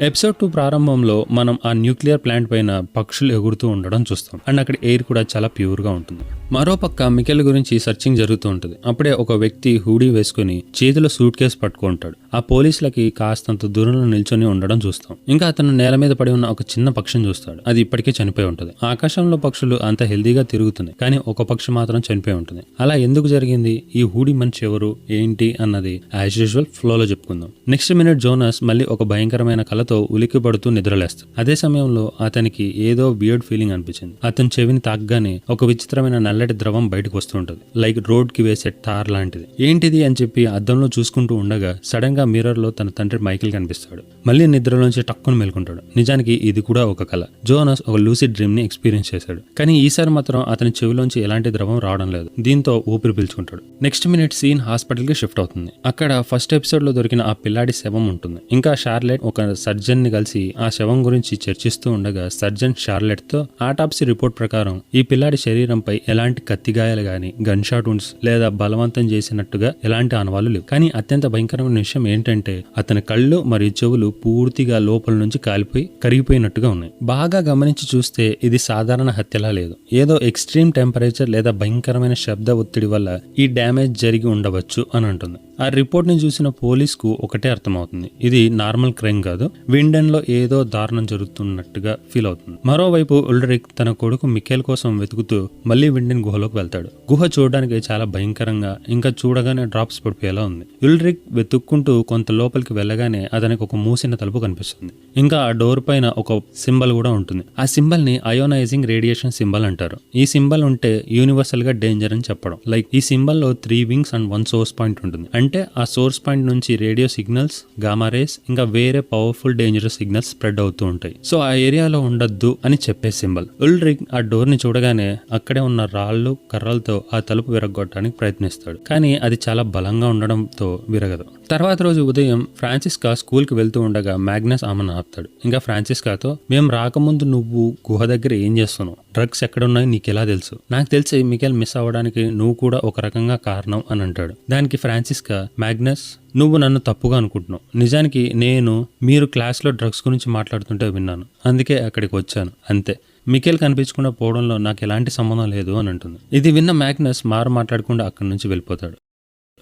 Episode 2 ప్రారంభంలో మనం ఆ న్యూక్లియర్ ప్లాంట్ పైన పక్షులు ఎగురుతూ ఉండడం చూస్తాం. అండ్ అక్కడ ఎయిర్ కూడా చాలా ప్యూర్ గా ఉంటుంది. మరోపక్క మికెల్ గురించి సర్చింగ్ జరుగుతూ ఉంటుంది. అప్పుడే ఒక వ్యక్తి హూడీ వేసుకుని చేతిలో సూట్ కేసు పట్టుకుంటాడు. ఆ పోలీసులకి కాస్తంత దూరంలో నిల్చొని ఉండడం చూస్తాం. ఇంకా అతను నేల మీద పడి ఉన్న ఒక చిన్న పక్షిని చూస్తాడు. అది ఇప్పటికే చనిపోయి ఉంటుంది. ఆకాశంలో పక్షులు అంత హెల్దీగా తిరుగుతున్నాయి, కానీ ఒక పక్షి మాత్రం చనిపోయి ఉంటుంది. అలా ఎందుకు జరిగింది, ఈ హూడీ మనిషి ఎవరు, ఏంటి అన్నది యాజ్ యూజువల్ ఫ్లోలో చెప్పుకుందాం. నెక్స్ట్ మినిట్ జోనస్ మళ్ళీ ఒక భయంకరమైన కళతో ఉలికి పడుతూ నిద్రలేస్తాడు. అదే సమయంలో అతనికి ఏదో వియర్డ్ ఫీలింగ్ అనిపించింది. అతని చెవిని తాకగానే ఒక విచిత్రమైన నల్లటి ద్రవం బయటకు వస్తూ ఉంటుంది. లైక్ రోడ్ కి వేసే టార్ లాంటిది. ఏంటిది అని చెప్పి అద్దంలో చూసుకుంటూ ఉండగా సడన్ గా మిర్రర్ లో తన తండ్రి మైకిల్ కనిపిస్తాడు. మళ్ళీ నిద్రలోంచి టక్కును మేల్కుంటాడు. నిజానికి ఇది కూడా ఒక కళ. జోనస్ ఒక లూసిడ్ డ్రీమ్ ని ఎక్స్పీరియన్స్ చేశాడు. కానీ ఈసారి మాత్రం అతని చెవిలోంచి ఎలాంటి ద్రవం రావడం లేదు. దీంతో ఊపిరి పీల్చుకుంటాడు. నెక్స్ట్ మినిట్ సీన్ హాస్పిటల్ కి షిఫ్ట్ అవుతుంది. అక్కడ ఫస్ట్ ఎపిసోడ్ లో దొరికిన ఆ పిల్లాడి శవం ఉంటుంది. ఇంకా షార్లెట్ ఒక సర్జన్ ని కలిసి ఆ శవం గురించి చర్చిస్తూ ఉండగా సర్జన్ షార్లెట్ తో ఆటాప్సీ రిపోర్ట్ ప్రకారం ఈ పిల్లాడి శరీరంపై ఎలాంటి కత్తిగాయాలు గాని, గన్ షాట్ వుండ్స్ లేదా బలవంతం చేసినట్టుగా ఎలాంటి ఆనవాళ్లు లేవు. కానీ అత్యంత భయంకరమైన విషయం ఏంటంటే అతని కళ్ళు మరియు చెవులు పూర్తిగా లోపల నుంచి కాలిపోయి కరిగిపోయినట్టుగా ఉన్నాయి. బాగా గమనించి చూస్తే ఇది సాధారణ హత్యలా లేదు. ఏదో ఎక్స్ట్రీమ్ టెంపరేచర్ లేదా భయంకరమైన శబ్ద ఒత్తిడి వల్ల ఈ డ్యామేజ్ జరిగి ఉండవచ్చు అని అంటుంది. ఆ రిపోర్ట్ ని చూసిన పోలీస్ కు ఒకటే అర్థమవుతుంది, ఇది నార్మల్ క్రైమ్ కాదు, విండెన్ లో ఏదో దారుణం జరుగుతున్నట్టుగా ఫీల్ అవుతుంది. మరోవైపు ఉల్రిక్ తన కొడుకు మికెల్ కోసం వెతుకుతూ మళ్ళీ విండెన్ గుహలోకి వెళ్తాడు. గుహ చూడడానికి చాలా భయంకరంగా, ఇంకా చూడగానే డ్రాప్స్ పడిపోయేలా ఉంది. ఉల్రిక్ వెతుక్కుంటూ కొంత లోపలికి వెళ్ళగానే అతనికి ఒక మూసిన తలుపు కనిపిస్తుంది. ఇంకా ఆ డోర్ పైన ఒక సింబల్ కూడా ఉంటుంది. ఆ సింబల్ ని అయోనైజింగ్ రేడియేషన్ సింబల్ అంటారు. ఈ సింబల్ ఉంటే యూనివర్సల్ గా డేంజర్ అని చెప్పడం. లైక్ ఈ సింబల్ లో 3 వింగ్స్ అండ్ 1 సోర్స్ పాయింట్ ఉంటుంది. అంటే ఆ సోర్స్ పాయింట్ నుంచి రేడియో సిగ్నల్స్, గామా రేస్, ఇంకా వేరే పవర్ఫుల్ డేంజరస్ సిగ్నల్స్ స్ప్రెడ్ అవుతూ ఉంటాయి. సో ఆ ఏరియాలో ఉండొద్దు అని చెప్పే సింబల్. ఉల్రిక్ ఆ డోర్ ని చూడగానే అక్కడే ఉన్న రాళ్ళు, కర్రలతో ఆ తలుపు విరగొట్టడానికి ప్రయత్నిస్తాడు. కానీ అది చాలా బలంగా ఉండడంతో విరగదు. తర్వాత రోజు ఉదయం ఫ్రాన్సిస్కా స్కూల్ కి వెళ్తూ ఉండగా మ్యాగ్నస్ ఆమెను ఆపుతాడు. ఇంకా ఫ్రాన్సిస్కాతో, మేము రాకముందు నువ్వు గుహ దగ్గర ఏం చేస్తున్నావు, డ్రగ్స్ ఎక్కడున్నాయో నీకెలా తెలుసు, నాకు తెలిసి మికెల్ మిస్ అవ్వడానికి నువ్వు కూడా ఒక రకంగా కారణం అని అంటాడు. దానికి ఫ్రాన్సిస్కా, మ్యాగ్నస్, నువ్వు నన్ను తప్పుగా అనుకుంటున్నావు. నిజానికి మీరు క్లాస్లో డ్రగ్స్ గురించి మాట్లాడుతుంటే విన్నాను, అందుకే అక్కడికి వచ్చాను అంతే. మికేల్ కనిపించకుండా పోవడంలో నాకు ఎలాంటి సంబంధం లేదు అని అంటుంది. ఇది విన్న మ్యాగ్నస్ మాట్లాడకుండా అక్కడి నుంచి వెళ్ళిపోతాడు.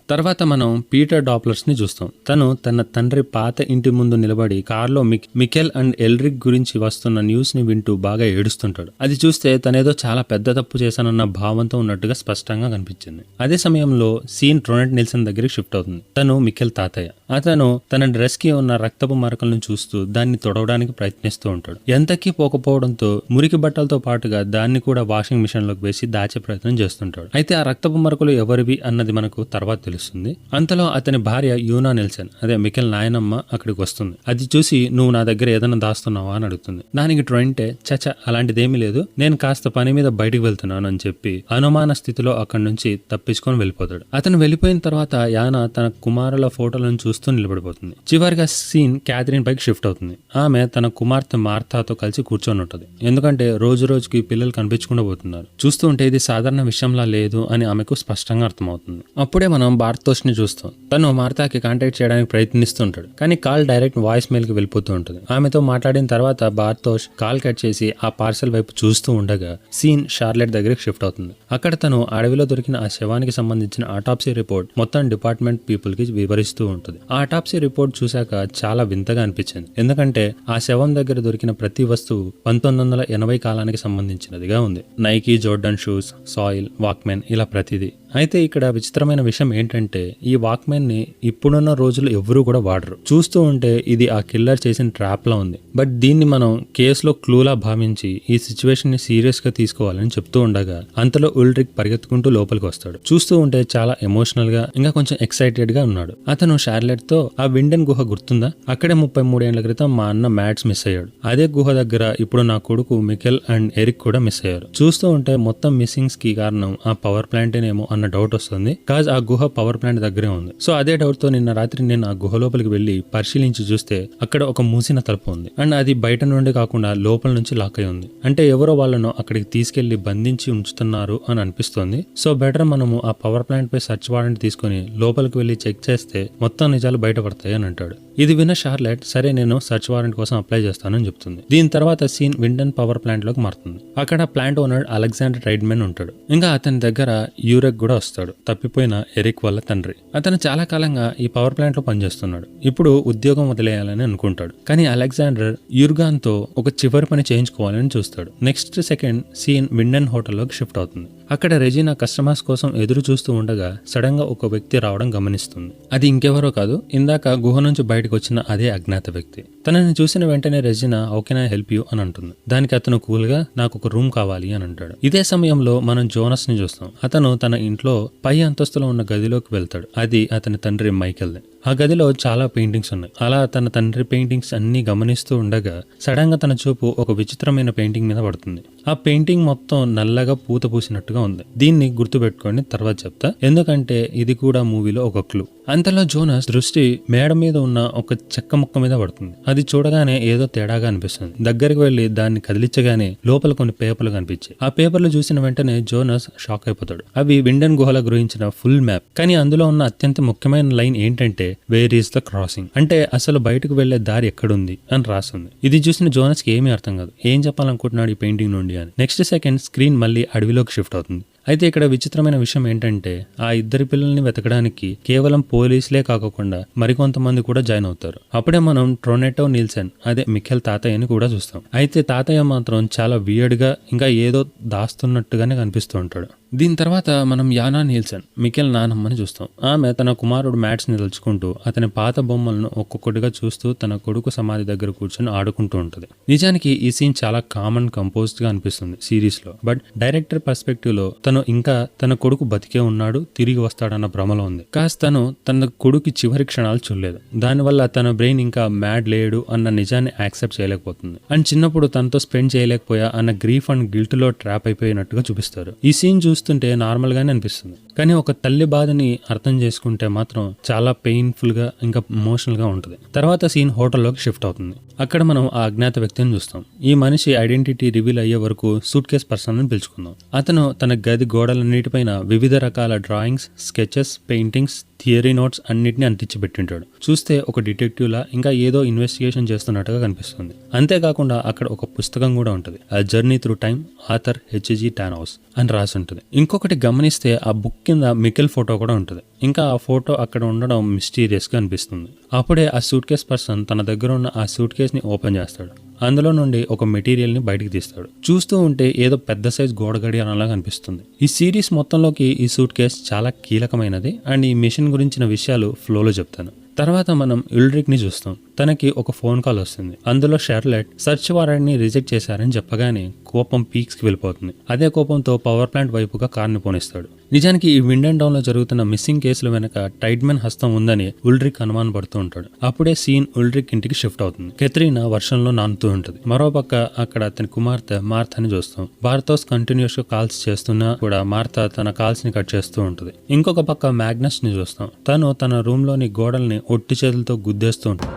తర్వాత మనం పీటర్ డాప్లర్స్ ని చూస్తాం. తను తన తండ్రి పాత ఇంటి ముందు నిలబడి కార్లో మికెల్ అండ్ ఎల్రిక్ గురించి వస్తున్న న్యూస్ ని వింటూ బాగా ఏడుస్తుంటాడు. అది చూస్తే తనేదో చాలా పెద్ద తప్పు చేశానన్న భావంతో ఉన్నట్టుగా స్పష్టంగా కనిపించింది. అదే సమయంలో సీన్ ట్రోనెట్ నిల్సన్ దగ్గరికి షిఫ్ట్ అవుతుంది. తను మికెల్ తాతయ్య. అతను తన డ్రెస్ కి ఉన్న రక్తపు మరకలను చూస్తూ దాన్ని తొడవడానికి ప్రయత్నిస్తూ ఉంటాడు. ఎంతకీ పోకపోవడంతో మురికి బట్టలతో పాటుగా దాన్ని కూడా వాషింగ్ మిషన్ లోకి వేసి దాచే ప్రయత్నం చేస్తుంటాడు. అయితే ఆ రక్తపు మరకలు ఎవరివి అన్నది మనకు తర్వాత తెలుస్తుంది. అంతలో అతని భార్య యూనా నెల్సన్, అదే మికెల్ నాయనమ్మ అక్కడికి వస్తుంది. అది చూసి నువ్వు నా దగ్గర ఏదైనా దాస్తున్నావా అని అడుగుతుంది. దానికి ట్రోయింటే చచ అలాంటిదేమీ లేదు, నేను కాస్త పని మీద బయటికి వెళ్తున్నాను అని చెప్పి అనుమాన స్థితిలో అక్కడి నుంచి తప్పించుకొని వెళ్ళిపోతాడు. అతను వెళ్ళిపోయిన తర్వాత యానా తన కుమారుల ఫోటోలను చూస్తూ నిలబడిపోతుంది. చివరిగా సీన్ క్యాథరిన్ పైకి షిఫ్ట్ అవుతుంది. ఆమె తన కుమార్తె మార్తాతో కలిసి కూర్చొని ఉంటుంది. ఎందుకంటే రోజు రోజుకి పిల్లలు కనిపించకుండా పోతున్నారు. చూస్తూ ఉంటే ఇది సాధారణ విషయంలా లేదు అని ఆమెకు స్పష్టంగా అర్థమవుతుంది. అప్పుడే మనం బార్తోష్ ని చూస్తాం. తను మార్తాకి కాంటాక్ట్ చేయడానికి ప్రయత్నిస్తుంటాడు, కానీ కాల్ డైరెక్ట్ వాయిస్ మెయిల్ కి వెళ్ళిపోతూ ఉంటుంది. ఆమెతో మాట్లాడిన తర్వాత బార్తోష్ కాల్ కట్ చేసి ఆ పార్సల్ వైపు చూస్తూ ఉండగా సీన్ షార్లెట్ దగ్గరికి షిఫ్ట్ అవుతుంది. అక్కడ తను అడవిలో దొరికిన ఆ శవానికి సంబంధించిన ఆటాప్సీ రిపోర్ట్ మొత్తం డిపార్ట్మెంట్ పీపుల్ కి వివరిస్తూ ఉంటుంది. ఆ ఆటాప్సీ రిపోర్ట్ చూశాక చాలా వింతగా అనిపించింది. ఎందుకంటే ఆ శవం దగ్గర దొరికిన ప్రతి వస్తువు 1980 కాలానికి సంబంధించినదిగా ఉంది. Nike, Jordan shoes, soil, walkman, ఇలా ప్రతిదీ. అయితే ఇక్కడ విచిత్రమైన విషయం ఏంటంటే ఈ వాక్మెన్ ని ఇప్పుడున్న రోజులు ఎవ్వరూ కూడా వాడరు. చూస్తూ ఉంటే ఇది ఆ కిల్లర్ చేసిన ట్రాప్ లా ఉంది. బట్ దీన్ని మనం కేసులో క్లూలా భావించి ఈ సిచ్యువేషన్ ని సీరియస్ గా తీసుకోవాలని చెప్తూ ఉండగా అంతలో ఉల్రిక్ పరిగెత్తుకుంటూ లోపలికి వస్తాడు. చూస్తూ ఉంటే చాలా ఎమోషనల్ గా ఇంకా కొంచెం ఎక్సైటెడ్ గా ఉన్నాడు. అతను షార్లెట్ తో, ఆ విండెన్ గుహ గుర్తుందా, అక్కడే 33 ఏళ్ల క్రితం మా అన్న మ్యాట్స్ మిస్ అయ్యాడు. అదే గుహ దగ్గర ఇప్పుడు నా కొడుకు మికెల్ అండ్ ఎరిక్ కూడా మిస్ అయ్యారు. చూస్తూ ఉంటే మొత్తం మిస్సింగ్స్ కి కారణం ఆ పవర్ ప్లాంట్ ఏమో అన్న డౌట్ వస్తుంది. కాజ్ ఆ గుహ పవర్ ప్లాంట్ దగ్గరే ఉంది. సో అదే డౌట్ తో నిన్న రాత్రి నేను ఆ గుహ లోపలికి వెళ్లి పరిశీలించి చూస్తే అక్కడ ఒక మూసిన తలుపు ఉంది. అండ్ అది బయట నుండి కాకుండా లోపల నుంచి లాక్ అయి ఉంది. అంటే ఎవరో వాళ్ళను అక్కడికి తీసుకెళ్లి బంధించి ఉంచుతున్నారు అని అనిపిస్తోంది. సో బెటర్ మనము ఆ పవర్ ప్లాంట్ పై సర్చ్ వారెంట్ తీసుకుని లోపలికి వెళ్లి చెక్ చేస్తే మొత్తం నిజాలు బయటపడతాయి అని అంటాడు. ఇది విన్న షార్లెట్ సరే నేను సర్చ్ వారెంట్ కోసం అప్లై చేస్తానని చెప్తుంది. దీని తర్వాత సీన్ విండెన్ పవర్ ప్లాంట్ లోకి మారుతుంది. అక్కడ ప్లాంట్ ఓనర్ అలెగ్జాండర్ రైడ్మెన్ ఉంటాడు. ఇంకా అతని దగ్గర యూరెక్ కూడా వస్తాడు, తప్పిపోయిన ఎరిక్ వాళ్ళ తండ్రి. అతను చాలా కాలంగా ఈ పవర్ ప్లాంట్ లో పనిచేస్తున్నాడు. ఇప్పుడు ఉద్యోగం వదిలేయాలని అనుకుంటాడు. కానీ అలెగ్జాండర్ యూర్గాన్ తో ఒక చివరి పని చేయించుకోవాలని చూస్తాడు. నెక్స్ట్ సెకండ్ సీన్ విండెన్ హోటల్లోకి షిఫ్ట్ అవుతుంది. అక్కడ రెజీనా కస్టమర్స్ కోసం ఎదురు చూస్తూ ఉండగా సడన్ గా ఒక వ్యక్తి రావడం గమనిస్తుంది. అది ఇంకెవరో కాదు, ఇందాక గుహ నుంచి బయటకు వచ్చిన అదే అజ్ఞాత వ్యక్తి. తనని చూసిన వెంటనే Regina how can I help you అని అంటుంది. దానికి అతను కూల్ గా నాకు ఒక రూమ్ కావాలి అని అంటాడు. ఇదే సమయంలో మనం జోనస్ ని చూస్తాం. అతను తన ఇంట్లో పై అంతస్తులో ఉన్న గదిలోకి వెళ్తాడు. అది అతని తండ్రి మైకెల్ది. ఆ గదిలో చాలా పెయింటింగ్స్ ఉన్నాయి. అలా తన తండ్రి పెయింటింగ్స్ అన్ని గమనిస్తూ ఉండగా సడన్ గా తన చూపు ఒక విచిత్రమైన పెయింటింగ్ మీద పడుతుంది. ఆ పెయింటింగ్ మొత్తం నల్లగా పూత పూసినట్టుగా ఉంది. దీన్ని గుర్తుపెట్టుకొని తర్వాత చెప్తా, ఎందుకంటే ఇది కూడా మూవీలో ఒక క్లూ. అంతలో జోనస్ దృష్టి మేడ మీద ఉన్న ఒక చెక్క ముక్క మీద పడుతుంది. అది చూడగానే ఏదో తేడాగా అనిపిస్తుంది. దగ్గరికి వెళ్లి దాన్ని కదిలించగానే లోపల కొన్ని పేపర్లు కనిపించాయి. ఆ పేపర్లు చూసిన వెంటనే జోనస్ షాక్ అయిపోతాడు. అవి విండెన్ గుహల గురించిన ఫుల్ మ్యాప్. కానీ అందులో ఉన్న అత్యంత ముఖ్యమైన లైన్ ఏంటంటే వేర్ ఈస్ ద క్రాసింగ్, అంటే అసలు బయటకు వెళ్లే దారి ఎక్కడుంది అని రాస్తుంది. ఇది చూసిన జోనస్ కి ఏమీ అర్థం కాదు. ఏం చెప్పాలనుకుంటున్నాడు ఈ పెయింటింగ్ నుండి అని. నెక్స్ట్ సెకండ్ స్క్రీన్ మళ్ళీ అడవిలోకి షిఫ్ట్ అవుతుంది. అయితే ఇక్కడ విచిత్రమైన విషయం ఏంటంటే ఆ ఇద్దరి పిల్లల్ని వెతకడానికి కేవలం పోలీసులే కాకుండా మరికొంతమంది కూడా జాయిన్ అవుతారు. అప్పుడే మనం ట్రోనెటో నిల్సన్, అదే మిఖెల్ తాతయ్యని కూడా చూస్తాం. అయితే తాతయ్య మాత్రం చాలా వియర్డ్ గా ఇంకా ఏదో దాస్తున్నట్టుగానే కనిపిస్తూ ఉంటాడు. దీని తర్వాత మనం యానా నీల్సన్, మికెల్ నానమ్మని చూస్తాం. ఆమె తన కుమారుడు మ్యాట్స్ ని తలుచుకుంటూ అతని పాత బొమ్మలను ఒక్కొక్కటిగా చూస్తూ తన కొడుకు సమాధి దగ్గర కూర్చొని ఆడుకుంటూ ఉంటుంది. నిజానికి ఈ సీన్ చాలా కామన్ కంపోజ్డ్ గా అనిపిస్తుంది సిరీస్ లో. బట్ డైరెక్టర్ పర్స్పెక్టివ్ లో తను ఇంకా తన కొడుకు బతికే ఉన్నాడు, తిరిగి వస్తాడన్న భ్రమలో ఉంది. కాస్త తను తన కొడుకు చివరి క్షణాలు చూడలేదు. దానివల్ల తన బ్రెయిన్ ఇంకా మ్యాడ్ లేడు అన్న నిజాన్ని యాక్సెప్ట్ చేయలేకపోతుంది. అండ్ చిన్నప్పుడు తనతో స్పెండ్ చేయలేకపోయా అన్న గ్రీఫ్ అండ్ గిల్ట్ లో ట్రాప్ అయిపోయినట్టుగా చూపిస్తారు. ఈ సీన్ చూస్తుంటే నార్మల్ గానే అనిపిస్తుంది. కానీ ఒక తల్లి బాధని అర్థం చేసుకుంటే మాత్రం చాలా పెయిన్ఫుల్ గా ఇంకా ఎమోషనల్ గా ఉంటుంది. తర్వాత సీన్ హోటల్లోకి షిఫ్ట్ అవుతుంది. అక్కడ మనం ఆ అజ్ఞాత వ్యక్తిని చూస్తాం. ఈ మనిషి ఐడెంటిటీ రివీల్ అయ్యే వరకు సూట్ కేస్ పర్సన్ అని పిలుచుకుందాం. అతను తన గది గోడలన్నిటిపైన వివిధ రకాల drawings, sketches, paintings, theory notes అన్నిటిని అంటించి పెట్టింటాడు. చూస్తే ఒక డిటెక్టివ్ లా ఇంకా ఏదో ఇన్వెస్టిగేషన్ చేస్తున్నట్టుగా కనిపిస్తుంది. అంతేకాకుండా అక్కడ ఒక పుస్తకం కూడా ఉంటుంది. ఆ journey through time, author H G Tanos అని రాసి ఉంటుంది. ఇంకొకటి గమనిస్తే ఆ బుక్ కింద మికెల్ ఫోటో కూడా ఉంటుంది. ఇంకా ఆ ఫోటో అక్కడ ఉండడం మిస్టీరియస్ గా అనిపిస్తుంది. అప్పుడే ఆ సూట్ కేస్ పర్సన్ తన దగ్గర ఉన్న ఆ సూట్ కేస్ ని ఓపెన్ చేస్తాడు. అందులో నుండి ఒక మెటీరియల్ ని బయటికి తీస్తాడు. చూస్తూ ఉంటే ఏదో పెద్ద సైజ్ గోడ గడియారంలాగా అనిపిస్తుంది. ఈ సిరీస్ మొత్తంలోకి ఈ సూట్ కేస్ చాలా కీలకమైనది అండ్ ఈ మిషన్ గురించిన విషయాలు ఫ్లోలో చెప్తాను. తర్వాత మనం ఉల్రిక్ ని చూస్తాం. తనకి ఒక ఫోన్ కాల్ వస్తుంది. అందులో షార్లెట్ సర్చ్ వారెంట్ ని రిజెక్ట్ చేశారని చెప్పగానే కోపం పీక్స్ కి వెళ్ళిపోతుంది. అదే కోపంతో పవర్ ప్లాంట్ వైపుగా కార్ని పోనిస్తాడు. నిజానికి ఈ విండెన్ డౌన్ లో జరుగుతున్న మిస్సింగ్ కేసుల వెనక టైడ్మెన్ హస్తం ఉందని ఉల్రిక్ అనుమానం పడుతూ ఉంటాడు. అప్పుడే సీన్ ఉల్రిక్ ఇంటికి షిఫ్ట్ అవుతుంది. కెథరీనా వర్షంలో నానుతూ ఉంటుంది. మరోపక్క అక్కడ అతని కుమార్తె మార్తాని చూస్తాం. బార్తోస్ కంటిన్యూస్ గా కాల్స్ చేస్తున్నా కూడా మార్తా తన కాల్స్ ని కట్ చేస్తూ ఉంటుంది. ఇంకొక పక్క మ్యాగ్నస్ ని చూస్తాం. తను తన రూమ్ లోని గోడల్ని ఒట్టి చేతులతో గుద్దేస్తూ ఉంటాడు.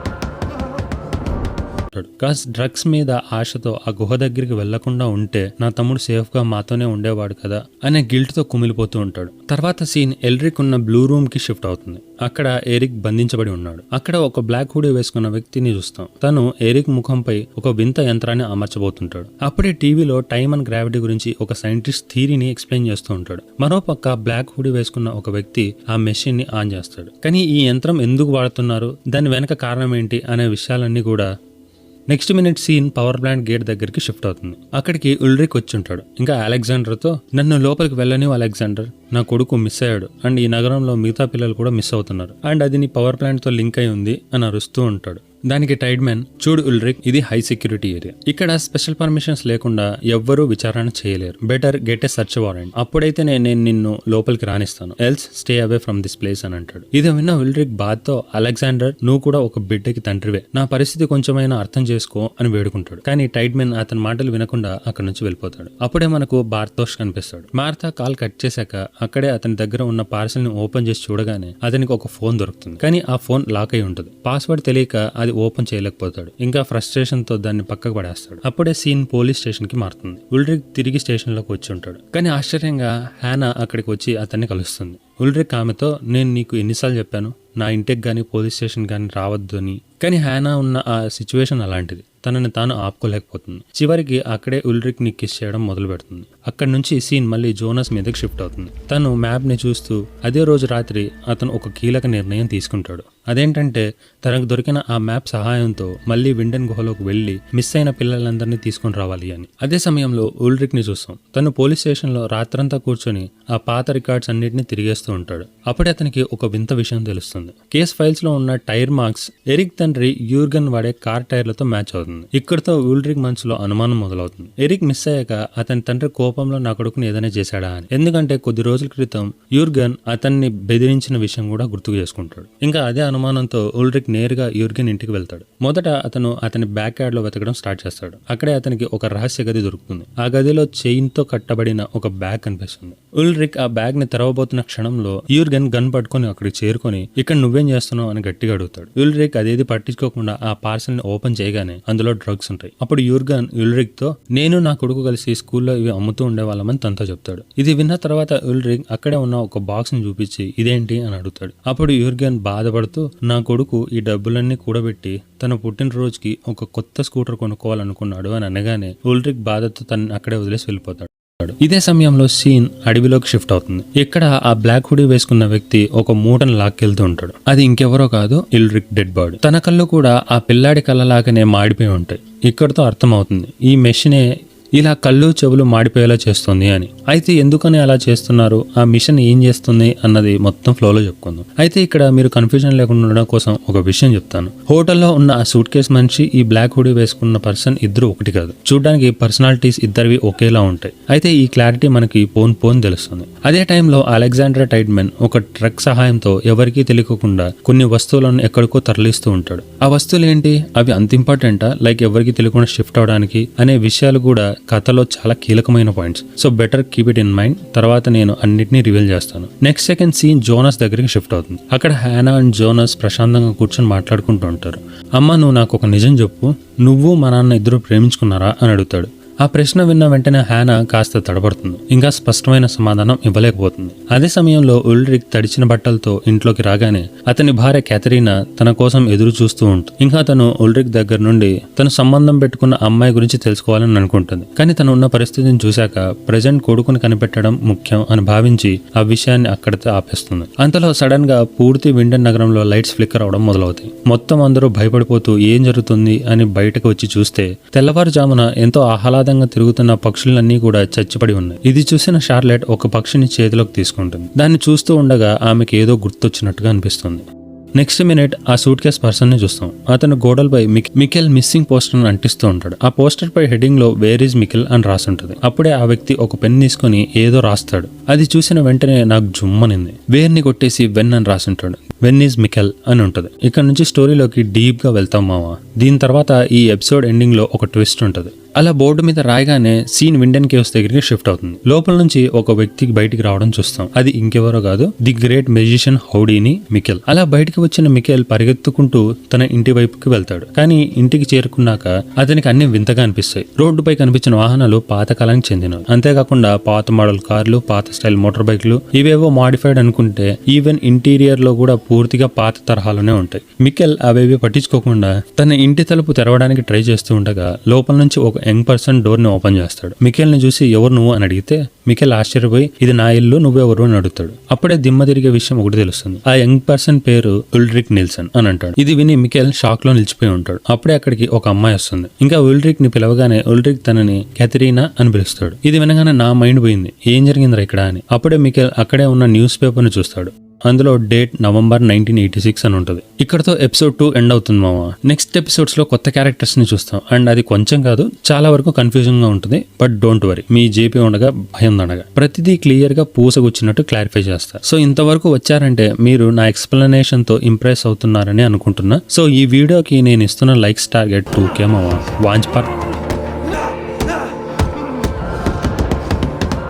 డ్రగ్స్ మీద ఆశతో ఆ గుహ దగ్గరికి వెళ్లకుండా ఉంటే నా తమ్ముడు సేఫ్ గా మాతోనే ఉండేవాడు కదా అనే గిల్ట్ తో కుమిలిపోతూ ఉంటాడు. తర్వాత సీన్ ఎల్రిక్ ఉన్న బ్లూ రూమ్ కి షిఫ్ట్ అవుతుంది. అక్కడ ఎరిక్ బంధించబడి ఉన్నాడు. అక్కడ ఒక బ్లాక్ హుడీ వేసుకున్న వ్యక్తిని చూస్తాం. తను ఎరిక్ ముఖంపై ఒక వింత యంత్రాన్ని అమర్చబోతుంటాడు. అప్పుడే టీవీలో టైమ్ అండ్ గ్రావిటీ గురించి ఒక సైంటిస్ట్ థియరీని ఎక్స్ప్లెయిన్ చేస్తూ ఉంటాడు. మరోపక్క బ్లాక్ హుడీ వేసుకున్న ఒక వ్యక్తి ఆ మెషిన్ ని ఆన్ చేస్తాడు. కానీ ఈ యంత్రం ఎందుకు వాడుతున్నారు, దాని వెనక కారణం ఏంటి అనే విషయాలన్నీ కూడా next minute scene power plant gate దగ్గరికి షిఫ్ట్ అవుతుంది. అక్కడికి ఉల్రిక్ వచ్చి ఉంటాడు. ఇంకా అలెగ్జాండర్తో నన్ను లోపలికి వెళ్ళనివ్వు అలెగ్జాండర్, నా కొడుకు మిస్ అయ్యాడు అండ్ ఈ నగరంలో మిగతా పిల్లలు కూడా మిస్ అవుతున్నారు అండ్ అది నీ పవర్ ప్లాంట్ తో లింక్ అయి ఉంది అని అరుస్తూ ఉంటాడు. దానికి టైడ్మెన్, చూడు ఉల్రిక్, ఇది హై సెక్యూరిటీ ఏరియా, ఇక్కడ స్పెషల్ పర్మిషన్స్ లేకుండా ఎవ్వరూ విచారణ చేయలేరు. Better get a search warrant, అప్పుడైతే నేను నిన్ను లోపలికి రానిస్తాను, else stay away from this place అని అంటాడు. ఇది విన్న ఉల్రిక్ బాధతో, అలెగ్జాండర్ నువ్వు కూడా ఒక బిడ్డకి తండ్రివే, నా పరిస్థితి కొంచెమైనా అర్థం చేసుకో అని వేడుకుంటాడు. కానీ టైడ్మెన్ అతని మాటలు వినకుండా అక్కడి నుంచి వెళ్ళిపోతాడు. అప్పుడే మనకు బార్తోష్ కనిపిస్తాడు. మార్తా కాల్ కట్ చేశాక అక్కడే అతని దగ్గర ఉన్న పార్సల్ ని ఓపెన్ చేసి చూడగానే అతనికి ఒక ఫోన్ దొరుకుతుంది. కానీ ఆ ఫోన్ లాక్ అయి ఉంటుంది. పాస్వర్డ్ తెలియక అది ఓపెన్ చేయలేకపోతాడు. ఇంకా ఫ్రస్ట్రేషన్ తో దాన్ని పక్కకు పడేస్తాడు. అప్పుడే సీన్ పోలీస్ స్టేషన్ కి మారుతుంది. ఉల్రిక్ తిరిగి స్టేషన్ లోకి వచ్చి ఉంటాడు. కానీ ఆశ్చర్యంగా హానా అక్కడికి వచ్చి అతన్ని కలుస్తుంది. ఉల్రిక్ ఆమెతో, నేను నీకు ఎన్నిసార్లు చెప్పాను నా ఇంటికి గానీ పోలీస్ స్టేషన్ గానీ రావద్దు అని. కానీ హానా ఉన్న ఆ సిచ్యువేషన్ అలాంటిది. తనని తాను ఆపుకోలేకపోతుంది. చివరికి అక్కడే ఉల్రిక్ ని కిస్ చేయడం మొదలు పెడుతుంది. అక్కడి నుంచి సీన్ మళ్ళీ జోనస్ మీదకి షిఫ్ట్ అవుతుంది. తను మ్యాప్ ని చూస్తూ అదే రోజు రాత్రి అతను ఒక కీలక నిర్ణయం తీసుకుంటాడు. అదేంటంటే తనకు దొరికిన ఆ మ్యాప్ సహాయంతో మళ్ళీ విండెన్ గుహలోకి వెళ్లి మిస్ అయిన పిల్లలందరినీ తీసుకొని రావాలి అని. అదే సమయంలో ఉల్రిక్ ని చూస్తాం. తను పోలీస్ స్టేషన్ లో రాత్రంతా కూర్చొని ఆ పాత రికార్డ్స్ అన్నిటిని తిరిగేస్తూ ఉంటాడు. అప్పుడే అతనికి ఒక వింత విషయం తెలుస్తుంది. కేస్ ఫైల్స్ లో ఉన్న టైర్ మార్క్స్ ఎరిక్ తండ్రి యూర్గన్ వాడే కార్ టైర్లతో మ్యాచ్ అవుతుంది. ఇక్కడితో ఉల్రిక్ మనసులో అనుమానం మొదలవుతుంది. ఎరిక్ మిస్ అయ్యాక అతని తండ్రి కోపంలో నా కొడుకుని ఏదైనా చేశాడా అని. ఎందుకంటే కొద్ది రోజుల క్రితం యూర్గన్ అతన్ని బెదిరించిన విషయం కూడా గుర్తుకు చేసుకుంటాడు. ఇంకా అదే అనుమానంతో ఉల్రిక్ నేరుగా యూర్గన్ ఇంటికి వెళ్తాడు. మొదట అతను అతని బ్యాక్ యార్డ్ లో వెతకడం స్టార్ట్ చేస్తాడు. అక్కడే అతనికి ఒక రహస్య గది దొరుకుతుంది. ఆ గదిలో చైన్ తో కట్టబడిన ఒక బ్యాగ్ కనిపిస్తుంది. ఉల్రిక్ ఆ బ్యాగ్ ని తెరవబోతున్న క్షణంలో యూర్గన్ గన్ పట్టుకొని అక్కడికి చేరుకొని, ఇక్కడ నువ్వేం చేస్తున్నావు అని గట్టిగా అడుగుతాడు. ఉల్రిక్ అదేది పట్టించుకోకుండా ఆ పార్సల్ ని ఓపెన్ చేయగానే అందులో డ్రగ్స్ ఉంటాయి. అప్పుడు యూర్గన్ ఉల్రిక్ తో, నేను నా కొడుకు కలిసి స్కూల్లో ఇవి అమ్ముతూ ఉండేవాళ్ళమని తనతో చెప్తాడు. ఇది విన్న తర్వాత ఉల్రిక్ అక్కడే ఉన్న ఒక బాక్స్ ని చూపించి ఇదేంటి అని అడుగుతాడు. అప్పుడు యూర్గన్ బాధపడుతూ, నా కొడుకు ఈ డబ్బులన్నీ కూడబెట్టి తన పుట్టినరోజుకి ఒక కొత్త స్కూటర్ కొనుక్కోవాలనుకున్నాడు అని అనగానే ఉల్రిక్ బాధతో తనని అక్కడే వదిలేసి వెళ్ళిపోతాడు. ఇదే సమయంలో సీన్ అడవిలోకి షిఫ్ట్ అవుతుంది. ఇక్కడ ఆ బ్లాక్ హుడీ వేసుకున్న వ్యక్తి ఒక మూటను లాక్కెళ్తూ ఉంటాడు. అది ఇంకెవరో కాదు, ఉల్రిక్ డెడ్ బాడీ. తన కళ్ళు కూడా ఆ పిల్లాడి కళ్ళలాగానే మాడిపోయి ఉంటాయి. ఇక్కడితో అర్థమవుతుంది ఈ మెషినే ఇలా కళ్ళు చెవులు మాడిపోయేలా చేస్తుంది అని. అయితే ఎందుకని అలా చేస్తున్నారు, ఆ మిషన్ ఏం చేస్తుంది అన్నది మొత్తం ఫ్లోలో చెప్పుకుందాం. అయితే ఇక్కడ మీరు కన్ఫ్యూజన్ లేకుండా ఉండడం కోసం ఒక విషయం చెప్తాను. హోటల్లో ఉన్న ఆ సూట్ కేస్ మనిషి, ఈ బ్లాక్ హుడీ వేసుకున్న పర్సన్ ఇద్దరు ఒకటి కాదు. చూడడానికి పర్సనాలిటీస్ ఇద్దరివి ఒకేలా ఉంటాయి. అయితే ఈ క్లారిటీ మనకి పోన్ తెలుస్తుంది. అదే టైంలో అలెగ్జాండర్ టైడ్మెన్ ఒక ట్రక్ సహాయంతో ఎవరికీ తెలియకుండా కొన్ని వస్తువులను ఎక్కడికో తరలిస్తూ ఉంటాడు. ఆ వస్తువులు ఏంటి, అవి అంత ఇంపార్టెంటా, లైక్ ఎవరికి తెలియకుండా షిఫ్ట్ అవడానికి అనే విషయాలు కూడా కథలో చాలా కీలకమైన points. So better keep it in mind. తర్వాత నేను అన్నిటినీ రివీల్ చేస్తాను. నెక్స్ట్ సెకండ్ సీన్ జోనస్ దగ్గరికి షిఫ్ట్ అవుతుంది. అక్కడ హ్యానా అండ్ జోనస్ ప్రశాంతంగా కూర్చొని మాట్లాడుకుంటూ ఉంటారు. అమ్మ, నువ్వు నాకు ఒక నిజం చెప్పు, నువ్వు మా నాన్న ఇద్దరు ప్రేమించుకున్నారా అని అడుగుతాడు. ఆ ప్రశ్న విన్న వెంటనే హ్యానా కాస్త తడబడుతుంది. ఇంకా స్పష్టమైన సమాధానం ఇవ్వలేకపోతుంది. అదే సమయంలో ఉల్రిక్ తడిచిన బట్టలతో ఇంట్లోకి రాగానే అతని భార్య క్యాథరీనా తన కోసం ఎదురు చూస్తూ ఉంటుంది. ఇంకా తను ఉల్రిక్ దగ్గర నుండి తను సంబంధం పెట్టుకున్న అమ్మాయి గురించి తెలుసుకోవాలని అనుకుంటుంది. కానీ తను ఉన్న పరిస్థితిని చూశాక ప్రజెంట్ కొడుకుని కనిపెట్టడం ముఖ్యం అని భావించి ఆ విషయాన్ని అక్కడితో ఆపేస్తుంది. అంతలో సడన్ గా పూర్తి విండెన్ నగరంలో లైట్స్ ఫ్లిక్కర్ అవడం మొదలవుతాయి. మొత్తం అందరూ భయపడిపోతూ ఏం జరుగుతుంది అని బయటకు వచ్చి చూస్తే తెల్లవారుజామున ఎంతో ఆహ్లాద తిరుగుతున్న పక్షులన్నీ కూడా చచ్చిపడి ఉన్నాయి. ఇది చూసిన షార్లెట్ ఒక పక్షిని చేతిలోకి తీసుకుంటుంది. దాన్ని చూస్తూ ఉండగా ఆమెకి ఏదో గుర్తొచ్చినట్టుగా అనిపిస్తుంది. నెక్స్ట్ మినిట్ ఆ సూట్ కేస్ పర్సన్ ని చూస్తాం. అతను గోడలపై మికెల్ మిస్సింగ్ పోస్టర్ అంటిస్తూ ఉంటాడు. ఆ పోస్టర్ పై హెడ్డింగ్ లో వేర్ ఈజ్ మికెల్ అని రాసుంటది. అప్పుడే ఆ వ్యక్తి ఒక పెన్ తీసుకుని ఏదో రాస్తాడు. అది చూసిన వెంటనే నాకు జుమ్మనింది. వేర్ ని కొట్టేసి వెన్ అని రాసుంటాడు. వెన్ ఈజ్ మికెల్ అని ఉంటది. ఇక్కడ నుంచి స్టోరీలోకి డీప్ గా వెళ్తాం మావా. దీని తర్వాత ఈ ఎపిసోడ్ ఎండింగ్ లో ఒక ట్విస్ట్ ఉంటది. అలా బోర్డు మీద రాయగానే సీన్ విండెన్ కేవ్స్ దగ్గరికి షిఫ్ట్ అవుతుంది. లోపల నుంచి ఒక వ్యక్తికి బయటికి రావడం చూస్తాం. అది ఇంకెవరో కాదు, ది గ్రేట్ మెజిషియన్ హౌడీని మికెల్. అలా బయటికి వచ్చిన మికెల్ పరిగెత్తుకుంటూ తన ఇంటి వైపుకి వెళ్తాడు. కానీ ఇంటికి చేరుకున్నాక అతనికి అన్ని వింతగా అనిపిస్తాయి. రోడ్డుపై కనిపించిన వాహనాలు పాతకాలానికి చెందినవి. అంతేకాకుండా పాత మోడల్ కార్లు, పాత స్టైల్ మోటార్ బైక్లు, ఇవేవో మాడిఫైడ్ అనుకుంటే ఈవెన్ ఇంటీరియర్ లో కూడా పూర్తిగా పాత తరహాలోనే ఉంటాయి. మికెల్ అవేవి పట్టించుకోకుండా తన ఇంటి తలుపు తెరవడానికి ట్రై చేస్తూ ఉండగా లోపల నుంచి ఒక యంగ్ పర్సన్ డోర్ ని ఓపెన్ చేస్తాడు. మికెల్ ని చూసి ఎవరు నువ్వు అని అడిగితే మికెల్ ఆశ్చర్యపోయి ఇది నా ఇల్లు, నువ్వెవరు అని అడుగుతాడు. అప్పుడే దిమ్మ తిరిగే విషయం ఒకటి తెలుస్తుంది. ఆ యంగ్ పర్సన్ పేరు ఉల్రిక్ నిల్సన్ అని అంటాడు. ఇది విని మికెల్ షాక్ లో నిలిచిపోయి ఉంటాడు. అప్పుడే అక్కడికి ఒక అమ్మాయి వస్తుంది. ఇంకా ఉల్రిక్ ని పిలవగానే ఉల్రిక్ తనని క్యాథరీనా అని పిలుస్తాడు. ఇది వినగానే నా మైండ్ పోయింది, ఏం జరిగిందిరా ఇక్కడ అని. అప్పుడే మికెల్ అక్కడే ఉన్న న్యూస్ పేపర్ ని చూస్తాడు. అందులో డేట్ నవంబర్ 1986 అని ఉంటుంది. ఇక్కడతో ఎపిసోడ్ 2 ఎండ్ అవుతుంది మామ. నెక్స్ట్ ఎపిసోడ్స్ లో కొత్త క్యారెక్టర్స్ ని చూస్తాం. అండ్ అది కొంచెం కాదు, చాలా వరకు కన్ఫ్యూజింగ్ గా ఉంటుంది. But don't worry, me JP ఉండగా భయం దండగా ప్రతిదీ క్లియర్ గా పూసగుచ్చినట్టు క్లారిఫై చేస్తారు. సో ఇంతవరకు వచ్చారంటే మీరు నా ఎక్స్ప్లెనేషన్ తో ఇంప్రెస్ అవుతున్నారని అనుకుంటున్నా. సో ఈ వీడియోకి నేను ఇస్తున్న లైక్స్ టార్గెట్ 2K మామ. వాంచ్ పార్ట్